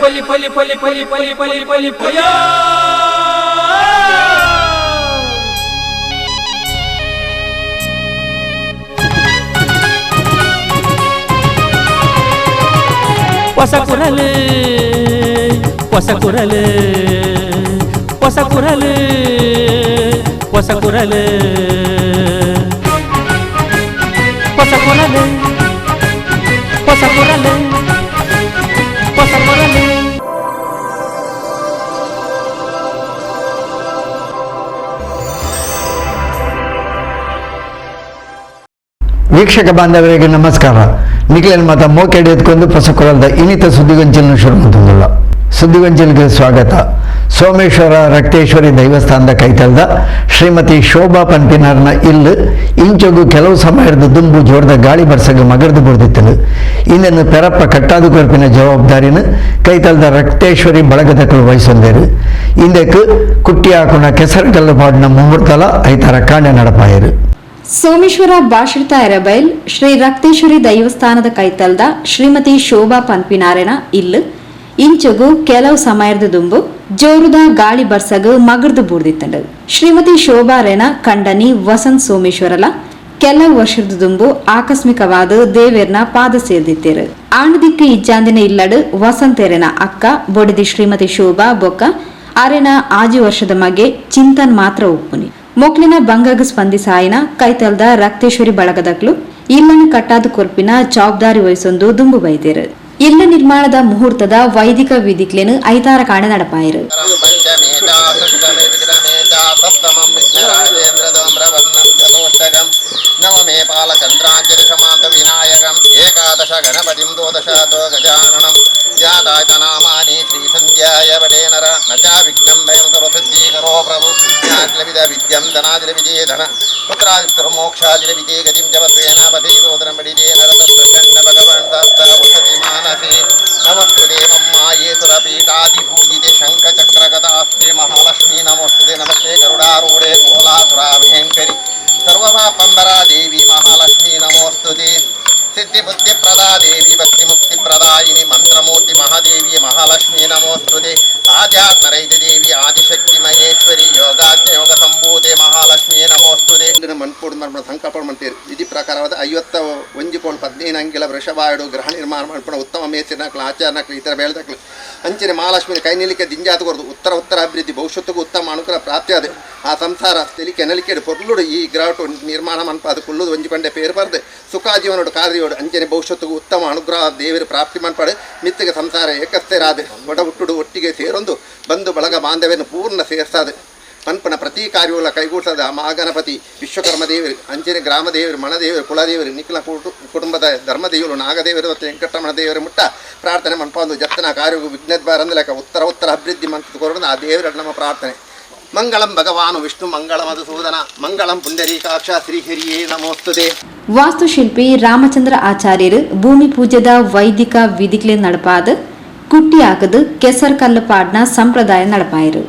ಪಲಿ ಪಲಿ ಪಲಿ ಪಲಿ ಪಲಿ ಪಲಿ ಪಲಿ ಪಯ ಹೊಸ ಕುರಲು ಹೊಸ ಕುರಲು ಹೊಸ ಕುರಲು ಹೊಸ ಕುರಲು ಹೊಸ ಕುರಲು ಹೊಸ ಕುರಲು ಹೊಸ ಕುರಲು. ವೀಕ್ಷಕ ಬಾಂಧವರಿಗೆ ನಮಸ್ಕಾರ. ನಿಖಿಲನ್ ಮಾತ ಮೋಕೆಡೆ ಎತ್ಕೊಂಡು ಹೊಸಕೊಳದ ಇನ್ನಿತ ಸುದ್ದಿಗೊಂಚಲನ್ನು ಶುರು ಮಾಡುವುದಿಲ್ಲ. ಸುದ್ದಿಗೊಂಚಲಿಗೆ ಸ್ವಾಗತ. ಸೋಮೇಶ್ವರ ರಕ್ತೇಶ್ವರಿ ದೈವಸ್ಥಾನದ ಕೈತಲ್ದ ಶ್ರೀಮತಿ ಶೋಭಾ ಪನ್ಪಿನಾರ್ನ ಇಲ್ಲು ಇಂಚೊಗು ಕೆಲವು ಸಮಯದ ದುಂಬು ಜೋಡದ ಗಾಳಿ ಬರ್ಸಗ ಮಗರ್ದು ಬಡ್ದಿತ್ತಲು. ಇನ್ನನ್ನು ಪೆರಪ್ಪ ಕಟ್ಟಾದು ಕೊರ್ಪಿನ ಜವಾಬ್ದಾರಿನ ಕೈತಲ್ದ ರಕ್ತೇಶ್ವರಿ ಬಳಗದಕ್ಕಳು ವಹಿಸೊಂದೇರು. ಇಂದಕ್ಕೆ ಕುಟ್ಟಿ ಹಾಕೋಣ ಕೆಸರುಗಲ್ಲು ಪಾಡಿನ ಮುಹೂರ್ತಲ ಐತರ ಕಾಣೆ ನಡಪಾಯರು. ಸೋಮೇಶ್ವರ ಬಾಶ್ರಿತ ಎರಬೈಲ್ ಶ್ರೀ ರಕ್ತೇಶ್ವರಿ ದೈವಸ್ಥಾನದ ಕೈತಲ್ದ ಶ್ರೀಮತಿ ಶೋಭಾ ಪನ್ಪಿನಾರೆನ ಇಲ್ಲು ಇಂಚುಗು ಕೆಲವು ಸಮಯದ ದುಂಬು ಜೋರುದ ಗಾಳಿ ಬರ್ಸಗು ಮಗರ್ದು ಬೂಡ್ದಿತ್ತಂಡು. ಶ್ರೀಮತಿ ಶೋಭಾರೆನ ಕಂಡನಿ ವಸಂತ್ ಸೋಮೇಶ್ವರಲ ಕೆಲವು ವರ್ಷದ ದುಂಬು ಆಕಸ್ಮಿಕವಾದ ದೇವೇರ್ನ ಪಾದ ಸೇರ್ದಿತ್ತೇರು. ಆಣದಿಕ್ಕು ಇಜ್ಜಾಂದಿನ ಇಲ್ಲಡು ವಸಂತೆರೆನ ಅಕ್ಕ ಬೊಡಿದಿ ಶ್ರೀಮತಿ ಶೋಭಾ ಬೊಕ್ಕ ಅರೆನ ಆಜಿ ವರ್ಷದ ಮಗೆ ಚಿಂತನ್ ಮಾತ್ರ ಉಪ್ಪುನಿ ಮೊಕ್ಲಿನ ಬಂಗಗ ಸ್ಪಂದಿಸಾಯಿನ ಕೈತಲ್ದ ರಕ್ತೇಶ್ವರಿ ಬಳಗದಕ್ಲು ಇಲ್ಲನ್ನು ಕಟ್ಟಾದು ಕೊರ್ಪಿನ ಜವಾಬ್ದಾರಿ ವಹಿಸೊಂದು ದುಂಬು ಬೈದೇರು. ಇಲ್ಲ ನಿರ್ಮಾಣದ ಮುಹೂರ್ತದ ವೈದಿಕ ವಿಧಿಕ್ಲೇನು ಐತಾರ ಕಾಣೆ ನಡಪಾಯಿರು. ನವಮೇ ಪಾಲಚಂದ್ರಾಂಜಲಿಷಮಾಂತ ವಿನಾಯಕಂ ಏಕಾದಶ ಗಣಪತಿಂ ದ್ವಾದಶಾತೋ ಗಜಾನನಂ ಯಾತಾಯತನಾಮಾನಿ ಶ್ರೀ ಸಂಧ್ಯಾಯ ವಡೇನರ ನಚಾ ವಿಘ್ನಂ ಭಯಂ ಸರ್ವಸಿದ್ಧೀಕರೋ ಪ್ರಭು ಜ್ಞಾತಿಲವಿದ ವಿದ್ಯಂ ಧನಾದಿಲವಿಜೇಧನ ಪುತ್ರಾದಿರ್ಮೋಕ್ಷಾದಿಲವಿಜೇ ಗತಿಂ ಜಪತ್ವೇನ ಪಥೇದೋದರಂ ಬಡಿಜೇನ ರತಸ್ಪೃಶನ್ನ ಭಗವನ್ ತತ್ತ ಉಷತಿ ಮಾನಸೇ ನಮಸ್ತುತೆ ಮಮ್ಮಾಯೇತುರಪೀಠಾದಿಪೂಜಿತೆ ಶಂಖಚಕ್ರಗದಾಸ್ತೆ ಮಹಾಲಕ್ಷ್ಮೀ ನಮೋಸ್ತುತೆ ನಮಸ್ತೆ ಗರುಡಾರೂಢೆ ಕೋಲಾಸುರಾಭಯಂಕರಿ ಸರ್ವಭಾಪಂಬರಾ ದೇವಿ ಮಹಾಲಕ್ಷ್ಮೀ ನಮೋಸ್ತುತೆ ಸಿದ್ಧಿಬುದ್ಧಿಪ್ರದಾ ದೇವಿ ಭಕ್ತಿಮುಕ್ತಿಪ್ರದಾಯಿನಿ ಮಂತ್ರಮೂರ್ತಿ ಮಹಾದೇವಿ ಮಹಾಲಕ್ಷ್ಮೀ ನಮೋಸ್ತುತೆ ಆಧ್ಯಾತ್ಮರೈತ ದೇವಿ ಆದಿಶಕ್ತಿ ಮಹೇಶ್ವರಿ ಯೋಗಾಜ್ಞ ಯೋಗ ಸಂಭೂತೆ ಮಹಾಲಕ್ಷ್ಮೀ ನಮೋಸ್ತುತೆ. ಮನ್ಪೂಡ್ ಮರ್ಮ ಸಂಕಲ್ಪ ಮಾಡ್ತೀರಿ ವಿಧಿ ಪ್ರಕಾರವಾದ 51 ಅಂಗಿಲ ವೃಷಭಾಯಡು ಗೃಹ ನಿರ್ಮಾಣ ಮಾಡ್ಕೊಂಡು ಉತ್ತಮ ಮೇಸಿನಕ್ಲು ಆಚಾರನಕ್ಲು ಇತರ ಬೆಳೆದಕ್ಲು ಅಂಚಿನ ಮಹಾಲಕ್ಷ್ಮಿ ಕೈ ನಿಲಿಕೆ ದಿಂಜಾತುಕೊರ್ದು ಉತ್ತರ ಅಭಿವೃದ್ಧಿ ಭವಿಷ್ಯತ್ತಿಗೂ ಉತ್ತಮ ಅನುಕೂಲ ಪ್ರಾಪ್ತಿಯಾದ ಆ ಸಂಸಾರ ತೆಲಿಕೆ ನೆಲಿಕೆ ಪೊರ್ಲುಡು ಈ ಗ್ರಾಟು ನಿರ್ಮಾಣ ಮನ್ಪ ಅದು ಕುಲ್ಲುದು ಒಂಜಿ ಪಂಡೆ ಪೇರು ಬರ್ದು ಸುಖಾಜೀವನೋಡು ಕಾರ್ಯೋಡು ಅಂಚನೆ ಭವಿಷ್ಯತ್ತಿಗೂ ಉತ್ತಮ ಅನುಗ್ರಹ ದೇವರು ಪ್ರಾಪ್ತಿ ಮನ್ಪಾಡು ಮಿತ್ತಿಗೆ ಸಂಸಾರ ಏಕಸ್ಥೆರಾದ ಒಡ ಹುಟ್ಟುಡು ಒಟ್ಟಿಗೆ ಸೇರೊಂದು ಬಂಧು ಬಳಗ ಬಾಂಧವ್ಯವನ್ನು ಪೂರ್ಣ ಸೇರ್ಸಾದ ಪನ್ಪನ ಪ್ರತಿ ಕಾರ್ಯಗಳ ಕೈಗೂಡಿಸದ ಮಹಾಗಣಪತಿ ವಿಶ್ವಕರ್ಮ ದೇವರು ಅಂಚನೆ ಗ್ರಾಮ ದೇವರು ಮಣದೇವರು ಕುಲದೇವರು ನಿಖಿಲ ಕುಟುಂಬದ ಧರ್ಮದೇವರು ನಾಗದೇವರು ಮತ್ತು ವೆಂಕಟರಮಣ ದೇವರ ಮುಟ್ಟ ಪ್ರಾರ್ಥನೆ ಮನ್ಪೊಂದು ಜತ್ತನ ಕಾರ್ಯವು ವಿಘ್ನದ್ವಾರಂದು ಲೆಕ್ಕ ಉತ್ತರ ಅಭಿವೃದ್ಧಿ ಮಂತ್ರ ಕೊರೋದು ಆ ದೇವರ ನಮ್ಮ ಪ್ರಾರ್ಥನೆ. ಮಂಗಳಂ ಭಗವಾನು ವಿಷ್ಣು ಮಂಗಳ ಮಧುಸೂದನ ಮಂಗಳಂ ಪುಂಡರೀಕಾಕ್ಷ ಶ್ರೀಹರಿಯೇ ನಮೋಸ್ತುತೆ. ವಾಸ್ತುಶಿಲ್ಪಿ ರಾಮಚಂದ್ರ ಆಚಾರ್ಯರು ಭೂಮಿ ಪೂಜೆದ ವೈದಿಕ ವಿಧಿಕ್ಲೆ ನಡಪಾದ ಕುಟ್ಟಿ ಹಾಕದು ಕೆಸರ್ ಕಲ್ಲು ಪಾಡ್ನ ಸಂಪ್ರದಾಯ ನಡಪಾಯಿರು.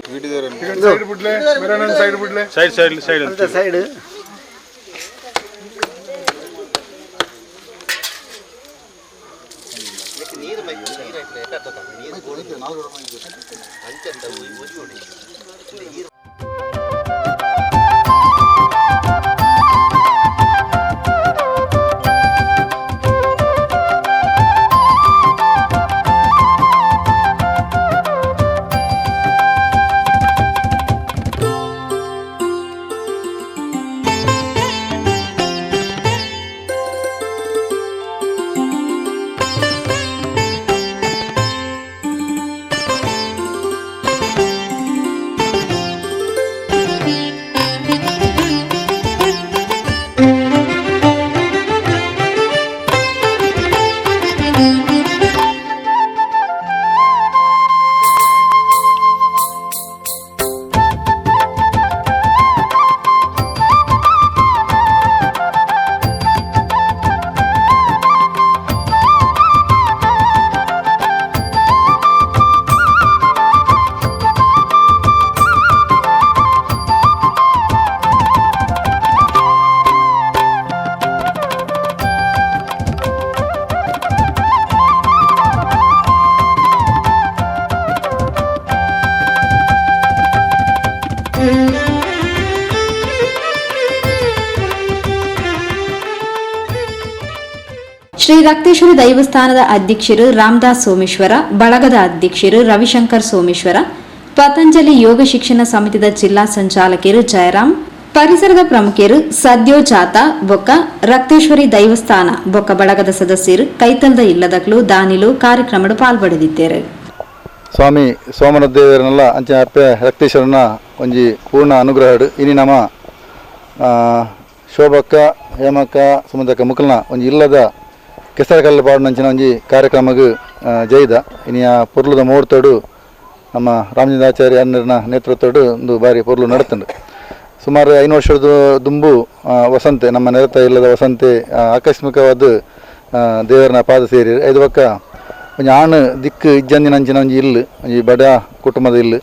ಶ್ರೀ ರಕ್ತೇಶ್ವರಿ ದೈವಸ್ಥಾನದ ಅಧ್ಯಕ್ಷರು ರಾಮದಾಸ್ ಸೋಮೇಶ್ವರ, ಬಳಗದ ಅಧ್ಯಕ್ಷರು ರವಿಶಂಕರ್ ಸೋಮೇಶ್ವರ, ಪತಂಜಲಿ ಯೋಗ ಶಿಕ್ಷಣ ಸಮಿತಿದ ಜಿಲ್ಲಾ ಸಂಚಾಲಕರು ಜಯರಾಮ್, ಪರಿಸರದ ಪ್ರಮುಖರು ಸದ್ಯೋಜಾತ ಬೊಕ್ಕ ರಕ್ತೇಶ್ವರಿ ದೈವಸ್ಥಾನ ಬೊಕ್ಕ ಬಳಗದ ಸದಸ್ಯರು ಕೈತಲ್ದ ಇಲ್ಲದಕ್ಲು ದಾನಿಲು ಕಾರ್ಯಕ್ರಮಡು ಪಾಲ್ಪಡೆದಿದ್ದಾರೆ. ಸ್ವಾಮಿ ಸೋಮನಾಥ ದೇವರನ್ನೆಲ್ಲ ಅಂಚೆ ಅಪ್ಪೆ ರಕ್ತೇಶ್ವರನ ಒಂಜಿ ಪೂರ್ಣ ಅನುಗ್ರಹಡು ಇನಿ ನಮ್ಮ ಶೋಭಕ್ಕ ಹೇಮಕ್ಕ ಸುಮಂತಕ್ಕ ಮುಕ್ಕಲ್ನ ಒಂಜಿ ಇಲ್ಲದ ಕೆಸರ ಕಲ್ಲು ಪಾಡಿನಂಚಿನ ಒಂಜಿ ಕಾರ್ಯಕ್ರಮಗೂ ಜೈದ ಇನಿಯ ಪೊರ್ಲುದ ಮುಹೂರ್ತಡು ನಮ್ಮ ರಾಮಚಂದ್ರಾಚಾರ್ಯ ಅನ್ನರ್ನ ನೇತೃತ್ವಡು ಒಂದು ಬಾರಿ ಪೊರ್ಲು ನಡತಂಡು. ಸುಮಾರು 5 ವರ್ಷದ ದುಂಬು ವಸಂತೆ ನಮ್ಮ ನೆರತ ಇಲ್ಲದ ವಸಂತೆ ಆಕಸ್ಮಿಕವಾದ ದೇವರನ ಪಾದ ಸೇರಿ 5 ಪಕ್ಕ ಒಂಜಿ ಆಣ್ ದಿಕ್ಕು ಇಜ್ಜಂದಿನಂಚಿನ ಒಂಜಿ ಇಲ್ಲು ಒಂಜಿ ಬಡ ಕುಟುಂಬದ ಇಲ್ಲು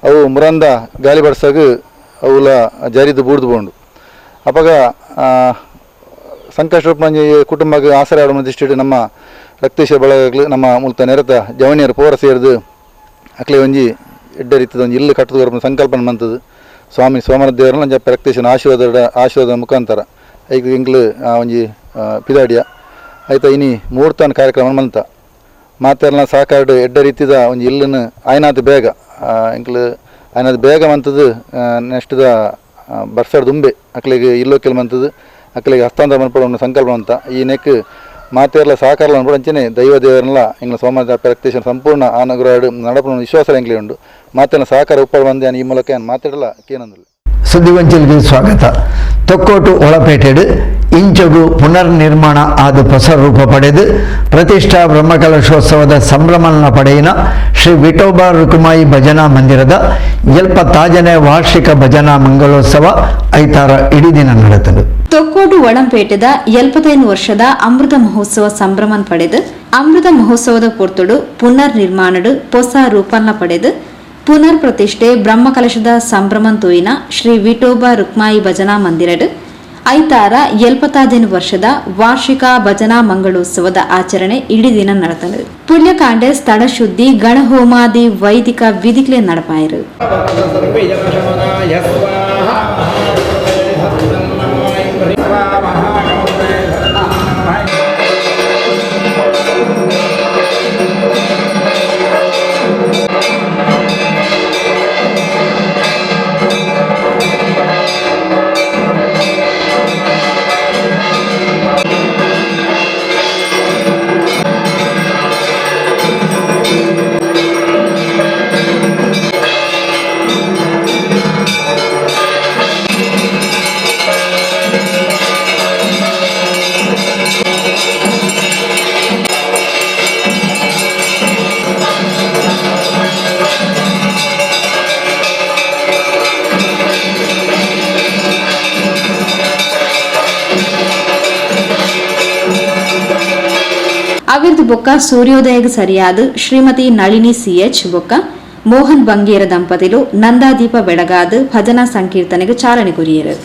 ಅವು ಮುರಂದ ಗಾಲಿ ಬಡ್ಸಾಗ ಅವುಲ ಜರಿದು ಬೂಡ್ದು ಬೋಂಡು ಅಪ್ಪಾಗ ಸಂಕಷ್ಟ ರೂಪ ಕುಟುಂಬಕ್ಕೆ ಆಸರೆ ಆಡುವ ದೃಷ್ಟಿ ನಮ್ಮ ರಕ್ತೇಶ್ವರ ಬಳಗಗಳು ನಮ್ಮ ಮೂಲತ ನೆರತ ಜವಣಿಯರು ಪೋರ ಸೇರಿದು ಅಕ್ಲೆ ಒಂಜಿ ಎಡ್ಡ ರೀತಿಯ ಒಂದು ಇಲ್ಲು ಕಟ್ಟದ ಸಂಕಲ್ಪನೆ ಮಂತದ್ದು ಸ್ವಾಮಿ ಸೋಮನಾಥ ದೇವರನ್ನ ಜಪ್ಪ ರಕ್ತೇಶ್ವರನ ಆಶೀರ್ವಾದ ಮುಖಾಂತರ ಐದು ಇಂಗ್ಲು ಒಂಜಿ ಪಿದಾಡಿಯ ಆಯ್ತಾ ಇನಿ ಮುಹೂರ್ತನ ಕಾರ್ಯಕ್ರಮ ಮಂತ ಮಾತೆಲ್ಲ ಸಾಕಾಡು ಎಡ್ಡ ರೀತಿದ ಒಂದು ಇಲ್ಲನ್ನು ಆಯ್ನಾದ ಬೇಗ ಇಂಕ್ಲು ಆಯ್ನಾದ ಬೇಗ ಮಂತದ್ದು ನೆಕ್ಸ್ಟ್ದ ಬರ್ಸಾಡ್ ದುಂಬೆ ಅಕ್ಲಿಗೆ ಇಲ್ಲೋಕೆಲ್ ಮಂತದ್ದು ಅಕ್ಲಿಗೆ ಹಸ್ತಾಂತರ ಮನ್ಪಡ ಒಂದು ಸಂಕಲ್ಪ ಅಂತ ಈ ನೆಕ್ ಮಾತೆಲ್ಲ ಸಾಕಾರ ಅನ್ಬಿಡ ಅಂಚನೆ ದೈವ ದೇವರನ್ನೆಲ್ಲ ಇಂಗ್ಲ ಸೋಮನಾಥ ರಕ್ತೇಶ್ವರ ಸಂಪೂರ್ಣ ಆನುಗ್ರಹ ನಡಪನ ವಿಶ್ವಾಸ ಎಂಗ್ಲಿ ಉಂಡು ಮಾತೆಲ್ಲ ಸಾಕಾರ ಉಪ್ಪಳ ಬಂದೆ ಈ ಮೂಲಕ ಮಾತಾಡಲ್ಲ ಕೇನಂದಿಲ್ಲ. ಸುದ್ದಿಗೊಂಚಲಿಗೆ ಸ್ವಾಗತ. ತೊಕ್ಕೋಟು ಒಳಪೇಟೆಡು ಇಂಚೊಗು ಪುನರ್ನಿರ್ಮಾಣ ಆದ ಹೊಸ ರೂಪ ಪಡೆದು ಪ್ರತಿಷ್ಠಾ ಬ್ರಹ್ಮಕಲಶೋತ್ಸವದ ಸಂಭ್ರಮನ ಪಡೆಯಿನ ಶ್ರೀ ವಿಠೋಬಾ ರುಕುಮಾಯಿ ಭಜನಾ ಮಂದಿರದ 70ನೇ ವಾರ್ಷಿಕ ಭಜನಾ ಮಂಗಳೋತ್ಸವ ಐತಾರ ಇಡೀ ದಿನ ನಡೆದದು. ತೊಕ್ಕೋಟು ಒಳಂಪೇಟೆದ 75 ವರ್ಷದ ಅಮೃತ ಮಹೋತ್ಸವ ಸಂಭ್ರಮನ್ ಪಡೆದು ಅಮೃತ ಮಹೋತ್ಸವದ ಪೊರ್ತುಡು ಪುನರ್ ನಿರ್ಮಾಣಡು ಹೊಸ ರೂಪನ್ನ ಪಡೆದು ಪುನರ್ ಪ್ರತಿಷ್ಠೆ ಬ್ರಹ್ಮಕಲಶದ ಸಂಭ್ರಮನ್ ತೋಯಿನ ಶ್ರೀ ವಿಠೋಬಾ ರುಕ್ಮಾಯಿ ಭಜನಾ ಮಂದಿರಡು ಐತಾರ 70ನೇ ವರ್ಷದ ವಾರ್ಷಿಕ ಭಜನಾ ಮಂಗಳೋತ್ಸವದ ಆಚರಣೆ ಇಡೀ ದಿನ ನಡೆದನು. ಪುಣ್ಯಕಾಂಡೆ ಸ್ಥಳ ಶುದ್ಧಿ ಗಣಹೋಮಾದಿ ವೈದಿಕ ವಿಧಿಗಳೇ ನಡಪಾಯಿರು. ಅವಿರ್ದು ಬೊಕ್ಕ ಸೂರ್ಯೋದಯಗೆ ಸರಿಯಾದ ಶ್ರೀಮತಿ ನಳಿನಿ ಸಿಎಚ್ ಬೊಕ್ಕ ಮೋಹನ್ ಬಂಗೇರ ದಂಪತಿಲು ನಂದಾದೀಪ ಬೆಳಗಾದ ಭಜನಾ ಸಂಕೀರ್ತನೆಗೆ ಚಾಲನೆ ಕೊರಿಯರು.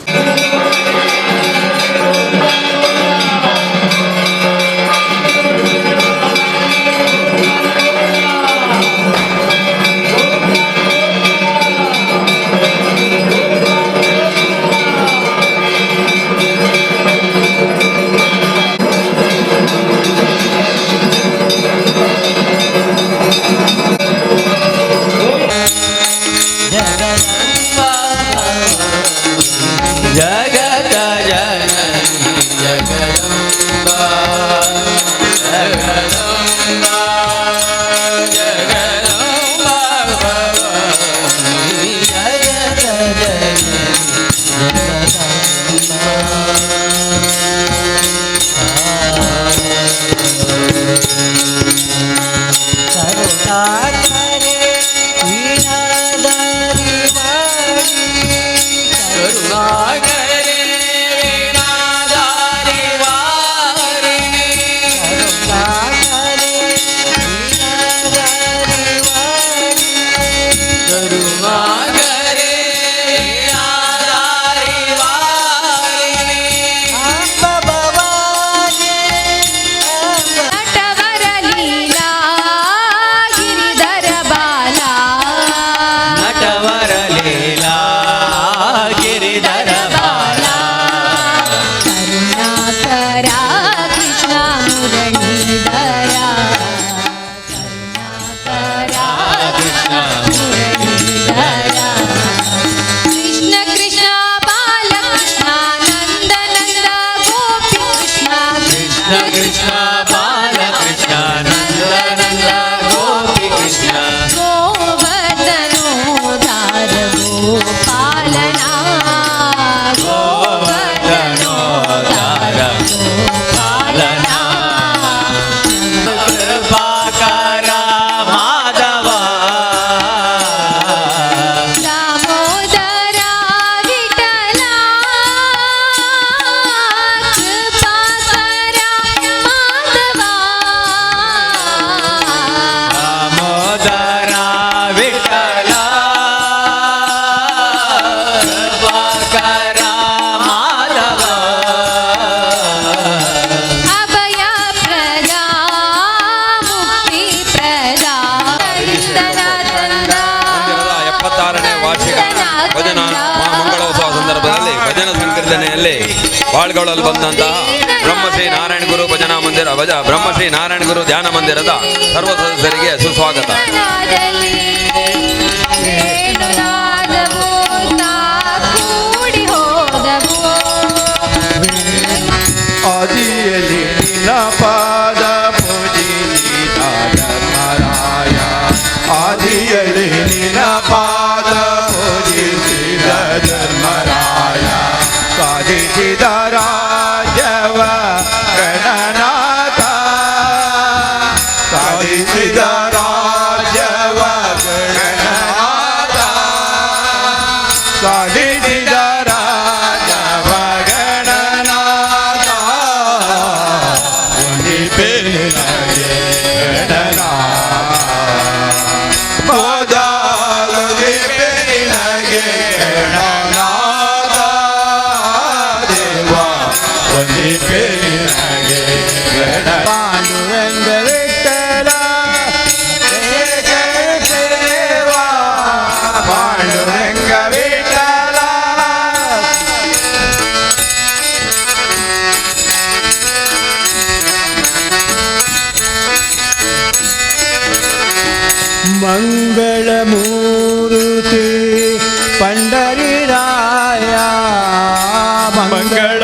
ಅಲ್ಲಿ ಬಾಳ್ಗೊಳ್ಳಲು ಬಂದಂತಹ ಬ್ರಹ್ಮಶ್ರೀ ನಾರಾಯಣ ಗುರು ಭಜನಾ ಮಂದಿರ ಬ್ರಹ್ಮಶ್ರೀ ನಾರಾಯಣ ಗುರು ಧ್ಯಾನ ಮಂದಿರದ ಸರ್ವ ಸದಸ್ಯರಿಗೆ ಸುಸ್ವಾಗತ. ಆದಿಯಲ್ಲಿ ನಿನ್ನ ಪಾದ ಪೂಜಿಸಿದ ಧರ್ಮರಾಯ, ಆದಿಯಲ್ಲಿ ನಿನ್ನ ಪಾದ ಪೂಜಿಸಿದ ಧರ್ಮರಾಯ, ಸಾಧಿಸಿದ ರಾಜವ ಗಣನಾಥ, ಸಾಧಿಸಿದ ರಾಜವ ಗಣನಾಥ, ಸಾಧಿಸಿದ ರಾಜವ ಗಣನಾಥ, ಉಳಿಪೆನಗೆ ಗಣನಾಥ, ಮೊದಲುಳಿಪೆನಗೆ ಗಣನಾಥ, ದೇವ ಉಳಿಪೆನಗೆ ಗಣನಾಥ. ಪಾಂಡುರಂಗ ವಿಠಲ ದೇವ, ಪಾಂಡುರಂಗ ವಿಠಲ, ಮಂಗಳಮೂರ್ತಿ ಪಂಡರಿರಾಯ, ಮಂಗಳಮೂರ್ತಿ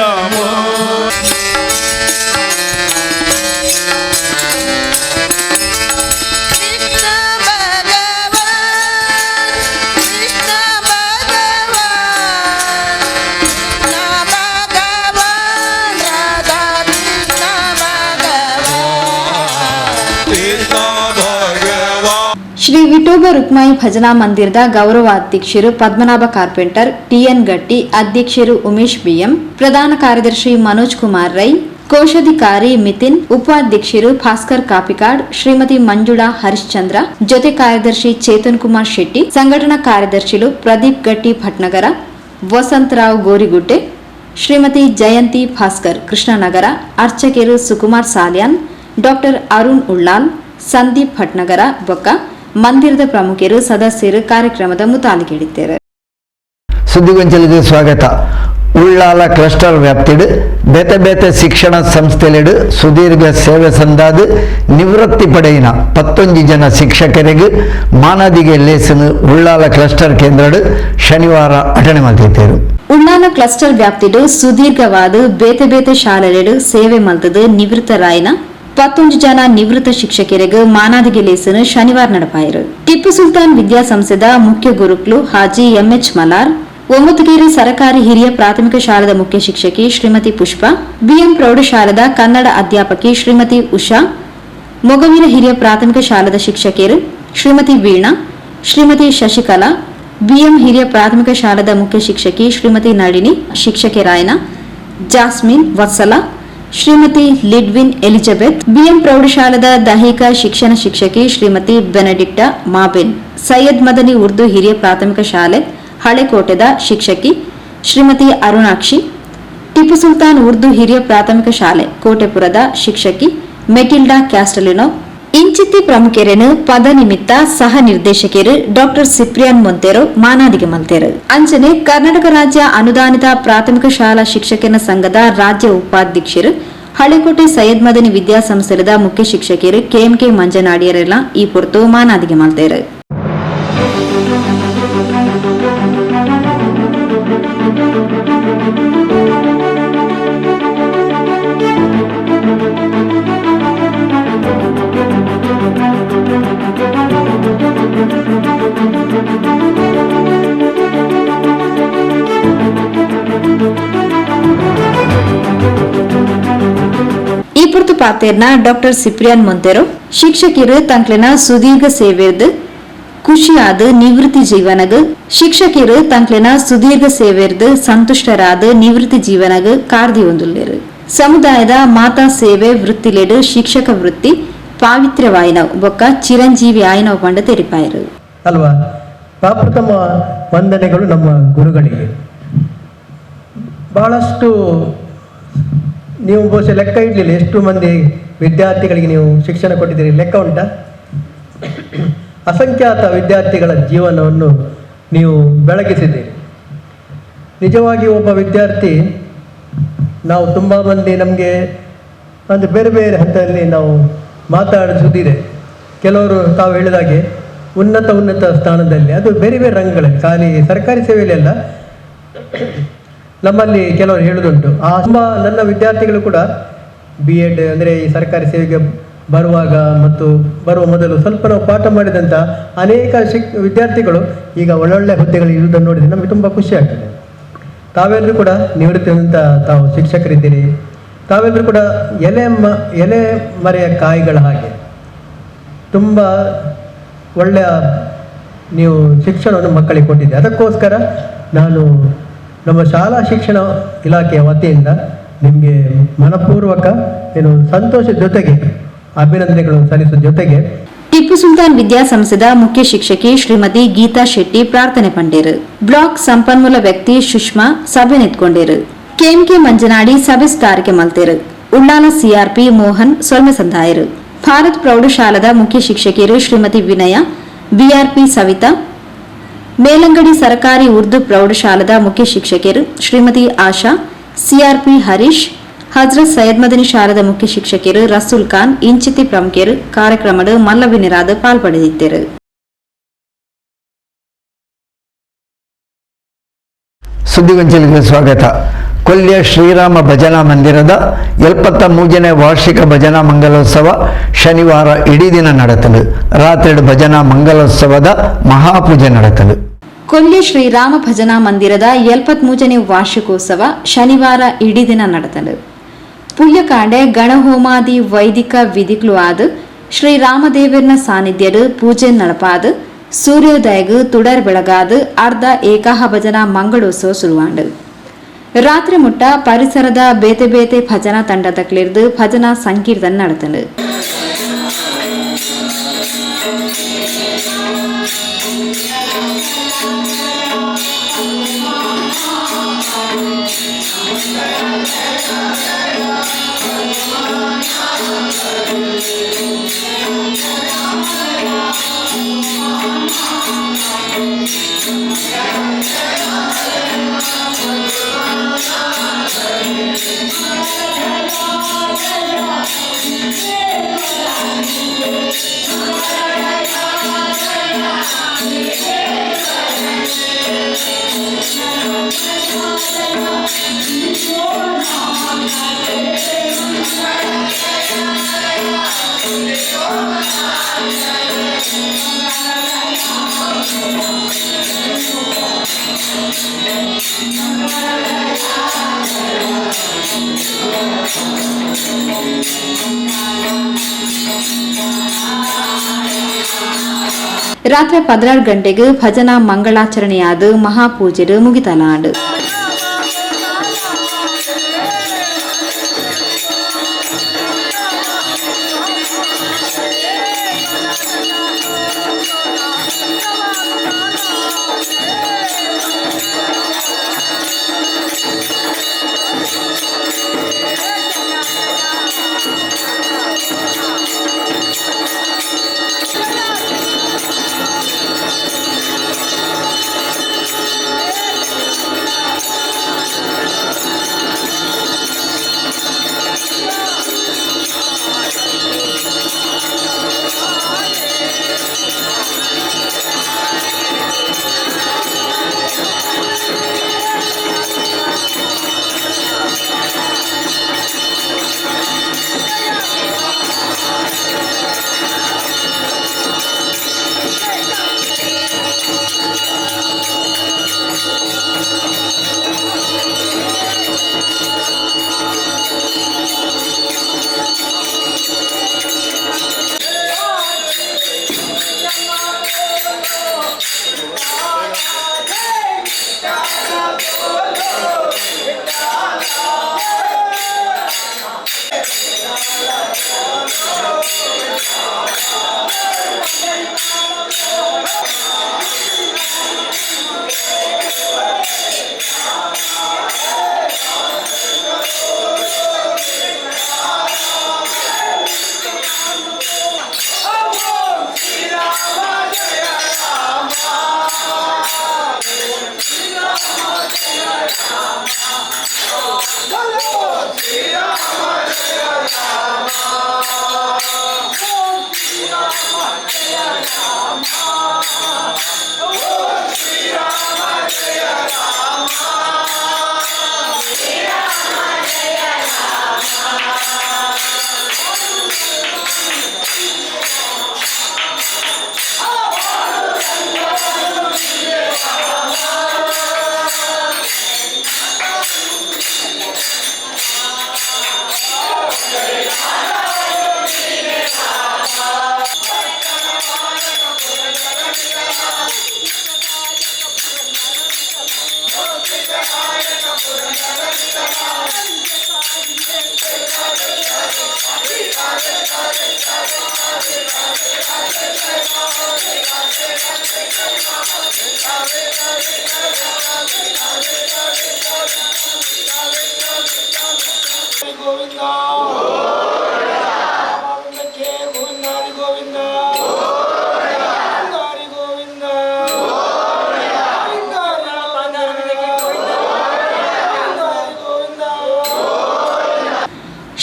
ಶ್ರೀ ವಿಠೋಬ ರುಕ್ಮಾಯಿ ಭಜನಾ ಮಂದಿರದ ಗೌರವಾಧ್ಯಕ್ಷರು ಪದ್ಮನಾಭ ಕಾರ್ಪೆಂಟರ್, ಟಿಎನ್ ಗಟ್ಟಿ, ಅಧ್ಯಕ್ಷರು ಉಮೇಶ್ ಬಿಎಂ, ಪ್ರಧಾನ ಕಾರ್ಯದರ್ಶಿ ಮನೋಜ್ ಕುಮಾರ್ ರೈ, ಕೋಶಾಧಿಕಾರಿ ಮಿತಿನ್, ಉಪಾಧ್ಯಕ್ಷರು ಭಾಸ್ಕರ್ ಕಾಪಿಕಾಡ್, ಶ್ರೀಮತಿ ಮಂಜುಳಾ ಹರಿಶ್ಚಂದ್ರ, ಜೊತೆ ಕಾರ್ಯದರ್ಶಿ ಚೇತನ್ ಕುಮಾರ್ ಶೆಟ್ಟಿ, ಸಂಘಟನಾ ಕಾರ್ಯದರ್ಶಿಗಳು ಪ್ರದೀಪ್ ಗಟ್ಟಿ ಭಟ್ನಗರ, ವಸಂತರಾವ್ ಗೋರಿಗುಡ್ಡೆ, ಶ್ರೀಮತಿ ಜಯಂತಿ ಭಾಸ್ಕರ್ ಕೃಷ್ಣನಗರ, ಅರ್ಚಕರು ಸುಕುಮಾರ್ ಸಾಲ್ಯಾನ್, ಡಾಕ್ಟರ್ ಅರುಣ್ ಉಳ್ಳಾಲ್, ಸಂದೀಪ್ ಭಟ್ನಗರ ಬೊಕ್ಕ ಮಂದಿರದ ಪ್ರಮುಖರು ಸದಸ್ಯರು ಕಾರ್ಯಕ್ರಮದ ಮುತಾಲಿಗೆಡಿದ್ದಾರೆ. ಸುದ್ದಿಗೊಂಚಲಿಗೆ ಸ್ವಾಗತ. ಉಳ್ಳಾಲ ಕ್ಲಸ್ಟರ್ ವ್ಯಾಪ್ತಿಡು ಬೇತೆ ಬೇತೆ ಶಿಕ್ಷಣ ಸಂಸ್ಥೆಲೆಡು ಸುದೀರ್ಘ ಸೇವೆ ಸಂದಾದು ನಿವೃತ್ತಿ ಪಡೆಯಿನ 11 ಜನ ಶಿಕ್ಷಕರಿಗೆ ಮಾನದಿಗೆ ಲೇಸನು ಉಳ್ಳಾಲ ಕ್ಲಸ್ಟರ್ ಕೇಂದ್ರಡು ಶನಿವಾರ ಅಟಣೆ ಮಲ್ತಿದ್ದರು. ಉಳ್ಳಾಲ ಕ್ಲಸ್ಟರ್ ವ್ಯಾಪ್ತಿಡು ಸುದೀರ್ಘವಾದ ಬೇತೆ ಬೇತೆ ಶಾಲೆಲೆಡು ಸೇವೆ ಮಲ್ತದು ನಿವೃತ್ತರಾಯಿನ 11 ಜನ ನಿವೃತ್ತ ಶಿಕ್ಷಕರಿಗೆ ಮಾನಾದಿಗೆ ಲೇಸನು ಶನಿವಾರ ನಡಪಾಯಿರು. ಟಿಪ್ಪು ಸುಲ್ತಾನ್ ವಿದ್ಯಾಸಂಸ್ಥೆದ ಮುಖ್ಯ ಗುರುಕ್ಲು ಹಾಜಿ ಎಂಎಚ್ ಮಲಾರ್, ಒಮ್ಮತಗೇರಿ ಸರಕಾರಿ ಹಿರಿಯ ಪ್ರಾಥಮಿಕ ಶಾಲೆದ ಮುಖ್ಯ ಶಿಕ್ಷಕಿ ಶ್ರೀಮತಿ ಪುಷ್ಪ, ಬಿಎಂ ಪ್ರೌಢಶಾಲೆದ ಕನ್ನಡ ಅಧ್ಯಾಪಕಿ ಶ್ರೀಮತಿ ಉಷಾ, ಮೊಗವಿನ ಹಿರಿಯ ಪ್ರಾಥಮಿಕ ಶಾಲೆದ ಶಿಕ್ಷಕಿಯರು ಶ್ರೀಮತಿ ವೀಣಾ, ಶ್ರೀಮತಿ ಶಶಿಕಲಾ, ಬಿಎಂ ಹಿರಿಯ ಪ್ರಾಥಮಿಕ ಶಾಲೆದ ಮುಖ್ಯ ಶಿಕ್ಷಕಿ ಶ್ರೀಮತಿ ನಳಿನಿ, ಶಿಕ್ಷಕಿಯರಾಯನ Jasmine Vatsala, Shrimati Lidwin Elizabeth, BM ಪ್ರೌಢಶಾಲೆದ ದೈಹಿಕ ಶಿಕ್ಷಣ ಶಿಕ್ಷಕಿ ಶ್ರೀಮತಿ ಬೆನಡಿಕ್ಟಾ ಮಾಬೆನ್, ಸೈಯದ್ ಮದನಿ ಉರ್ದು ಹಿರಿಯ ಪ್ರಾಥಮಿಕ ಶಾಲೆ ಹಳೆಕೋಟೆದ ಶಿಕ್ಷಕಿ ಶ್ರೀಮತಿ ಅರುಣಾಕ್ಷಿ, ಟಿಪ್ಪು ಸುಲ್ತಾನ್ ಉರ್ದು ಹಿರಿಯ ಪ್ರಾಥಮಿಕ ಶಾಲೆ ಕೋಟೆಪುರದ ಶಿಕ್ಷಕಿ ಮೆಟಿಲ್ಡಾ ಕ್ಯಾಸ್ಟಲಿನೋ, ಇಂಚಿತ್ತಿ ಪ್ರಮುಖರೇನು ಪದ ನಿಮಿತ್ತ ಸಹ ನಿರ್ದೇಶಕರು ಡಾಕ್ಟರ್ ಸಿಪ್ರಿಯಾನ್ ಮೊಂತೆರೋ ಮಾನಾದಿಗೆ ಮಲ್ತೇರು. ಅಂಚನೆ ಕರ್ನಾಟಕ ರಾಜ್ಯ ಅನುದಾನಿತ ಪ್ರಾಥಮಿಕ ಶಾಲಾ ಶಿಕ್ಷಕರ ಸಂಘದ ರಾಜ್ಯ ಉಪಾಧ್ಯಕ್ಷರು ಹಳೆಕೋಟೆ ಸೈಯದ್ ಮದನಿ ವಿದ್ಯಾಸಂಸ್ಥೆದ ಮುಖ್ಯ ಶಿಕ್ಷಕರು ಕೆಎಂಕೆ ಮಂಜನಾಡಿಯರೆಲ್ಲ ಈ ಪೊರ್ತು ಮಾನಾದಿಗೆ ಮಲ್ತೇರು. ಈ ಪೊರ್ತು ಪಾತೇರ್ನ ಡಾಕ್ಟರ್ ಸಿಪ್ರಿಯಾನ್ ಮೊಂತೆರೋ ಶಿಕ್ಷಕರು ತಂಕ್ಲೆನ ಸುದೀರ್ಘ ಸೇವೆರ್ದು ಖುಷಿಯಾದ ನಿವೃತ್ತಿ ಜೀವನಗ ಶಿಕ್ಷಕರು ತಂಕ್ಲೆನ ಸುದೀರ್ಘ ಸೇವೆರ್ದು ಸಂತುಷ್ಟರಾದ ನಿವೃತ್ತಿ ಜೀವನಗ ಕಾರ್ದಿ ಒಂದುಲ್ಲೇರು. ಸಮುದಾಯದ ಮಾತಾ ಸೇವೆ ವೃತ್ತಿಲೆಡು ಶಿಕ್ಷಕ ವೃತ್ತಿ ಪಾವಿತ್ರ್ಯವಾಯಿನವು ಬೊಕ್ಕ ಚಿರಂಜೀವಿ ಆಯ್ನವು ಪಂಡ ತೆರಿಪಾಯರು ಅಲ್ವಾ. ಪ್ರಪ್ರಥಮ ವಂದನೆಗಳು ನಮ್ಮ ಗುರುಗಳಿಗೆ. ಬಹಳಷ್ಟು ನೀವು ಬಹುಶಃ ಲೆಕ್ಕ ಇಡಲಿಲ್ಲ ಎಷ್ಟು ಮಂದಿ ವಿದ್ಯಾರ್ಥಿಗಳಿಗೆ ನೀವು ಶಿಕ್ಷಣ ಕೊಟ್ಟಿದ್ದೀರಿ, ಲೆಕ್ಕ ಉಂಟಾ? ಅಸಂಖ್ಯಾತ ವಿದ್ಯಾರ್ಥಿಗಳ ಜೀವನವನ್ನು ನೀವು ಬೆಳಗಿಸಿದ್ದೀರಿ. ನಿಜವಾಗಿ ಒಬ್ಬ ವಿದ್ಯಾರ್ಥಿ ನಾವು ತುಂಬ ಮಂದಿ ನಮಗೆ ಅಂದರೆ ಬೇರೆ ಬೇರೆ ಹಂತದಲ್ಲಿ ನಾವು ಮಾತಾಡಿಸುವುದಿದೆ. ಕೆಲವರು ತಾವು ಹೇಳಿದಾಗೆ ಉನ್ನತ ಸ್ಥಾನದಲ್ಲಿ, ಅದು ಬೇರೆ ಬೇರೆ ರಂಗಗಳಲ್ಲಿ, ಖಾಲಿ ಸರ್ಕಾರಿ ಸೇವೆಯಲ್ಲಿ ಅಲ್ಲ. ನಮ್ಮಲ್ಲಿ ಕೆಲವರು ಹೇಳುವುದುಂಟು, ತುಂಬ ನನ್ನ ವಿದ್ಯಾರ್ಥಿಗಳು ಕೂಡ B.Ed ಅಂದರೆ ಈ ಸರ್ಕಾರಿ ಸೇವೆಗೆ ಬರುವಾಗ ಮತ್ತು ಬರುವ ಮೊದಲು ಸ್ವಲ್ಪ ನಾವು ಪಾಠ ಮಾಡಿದಂಥ ಅನೇಕ ವಿದ್ಯಾರ್ಥಿಗಳು ಈಗ ಒಳ್ಳೊಳ್ಳೆ ಹುದ್ದೆಗಳು ಇರುವುದನ್ನು ನೋಡಿದರೆ ನಮಗೆ ತುಂಬ ಖುಷಿ ಆಗ್ತದೆ. ತಾವೆಲ್ಲರೂ ಕೂಡ ನಿವೃತ್ತಿ ಹೊಂದಂಥ ತಾವು ಶಿಕ್ಷಕರಿದ್ದೀರಿ. ತಾವೆಲ್ಲರೂ ಕೂಡ ಎಲೆ ಮರೆಯ ಕಾಯಿಗಳ ಹಾಗೆ ತುಂಬ ಒಳ್ಳೆಯ ನೀವು ಶಿಕ್ಷಣವನ್ನು ಮಕ್ಕಳಿಗೆ ಕೊಟ್ಟಿದ್ದೆ. ಅದಕ್ಕೋಸ್ಕರ ನಾನು ನಮ್ಮ ಶಾಲಾ ಶಿಕ್ಷಣ ಇಲಾಖೆಯ ವತಿಯಿಂದ ನಿಮಗೆ ಮನಪೂರ್ವಕ ಸಂತೋಷದ ಜೊತೆಗೆ ಅಭಿನಂದನೆಗಳು ಸಲ್ಲಿಸುವ ಜೊತೆಗೆ ಟಿಪ್ಪು ಸುಲ್ತಾನ್ ವಿದ್ಯಾಸಂಸ್ಥೆದ ಮುಖ್ಯ ಶಿಕ್ಷಕಿ ಶ್ರೀಮತಿ ಗೀತಾ ಶೆಟ್ಟಿ ಪ್ರಾರ್ಥನೆ ಪಂಡೇರು. ಬ್ಲಾಕ್ ಸಂಪನ್ಮೂಲ ವ್ಯಕ್ತಿ ಸುಷ್ಮಾ ಸಭೆ ನಿಂತ್ಕೊಂಡೇರು. ಕೆಎಂಕೆ ಮಂಜನಾಡಿ ಸಭೆ ಸ್ಟಾರ್ಗೆ ಮಲ್ತೇರು. ಉಳ್ಳಾಲ CRP ಮೋಹನ್ ಸೊಲ್ಮೆ ಸಂದಾಯರು. ಭಾರತ್ ಪ್ರೌಢಶಾಲದ ಮುಖ್ಯ ಶಿಕ್ಷಕಿಯರು ಶ್ರೀಮತಿ ವಿನಯ, BRP ಸವಿತಾ. ಮೇಲಂಗಡಿ ಸರ್ಕಾರಿ ಉರ್ದು ಪ್ರೌಢಶಾಲದ ಮುಖ್ಯ ಶಿಕ್ಷಕಿಯರು ಶ್ರೀಮತಿ ಆಶಾ, CRP ಹರೀಶ್. ಹಜರತ್ ಸೈಯದ್ ಮದನಿ ಶಾಲದ ಮುಖ್ಯ ಶಿಕ್ಷಕಿಯರು ರಸೂಲ್ ಖಾನ್ ಇಂಚಿತಿ ಪ್ರಮುಖರು ಕಾರ್ಯಕ್ರಮದ ಮಲ್ಲವಿನಿರಾದ ಪಾಲ್ಪಡೆದಿದ್ದರು. ಸುದ್ದಿಗೊಂಚಲಿಗೆ ಸ್ವಾಗತ. ಕೊಲ್ಯ ಶ್ರೀರಾಮ ಭಜನಾ ಮಂದಿರದ 73ನೇ ವಾರ್ಷಿಕ ಭಜನಾ ಮಂಗಲೋತ್ಸವ ಶನಿವಾರ ಇಡೀ ದಿನ ನಡೆತಲು. ರಾತ್ರಿ ಭಜನಾ ಮಂಗಲೋತ್ಸವದ ಮಹಾಪೂಜೆ ನಡೆತಲು. ಕೊಲ್ಯ ಶ್ರೀರಾಮ ಭಜನಾ ಮಂದಿರದ 73ನೇ ವಾರ್ಷಿಕೋತ್ಸವ ಶನಿವಾರ ಇಡೀ ದಿನ ನಡೆತಲು. ಪುಣ್ಯಕಾಂಡೆ ಗಣಹೋಮಾದಿ ವೈದಿಕ ವಿಧಿಗಳು ಆದ ಶ್ರೀರಾಮದೇವರನ ಸಾನ್ನಿಧ್ಯದ ಪೂಜೆ ನಡಪಾದ ಸೂರ್ಯೋದಯಗ ತುಡರ್ ಬೆಳಗಾದ ಅರ್ಧ ಏಕಾಹ ಭಜನಾ ಮಂಗಳೋತ್ಸವ ಶುರುವಾಂಡು. ರಾತ್ರಿ ಮುಟ್ಟ ಪರಿಸರದ ಬೇತೆ ಬೇತೆ ಭಜನಾ ತಂಡದಕ್ಲಿರ್ದು ಭಜನಾ ಸಂಕೀರ್ತನ ನಡೆತಲು. ರಾತ್ರಿ 12 ಗಂಟೆಗೆ ಭಜನಾ ಮಂಗಳಾಚರಣೆಯಾದ ಮಹಾಪೂಜೆ ಮುಗಿತಲಾಂಡು.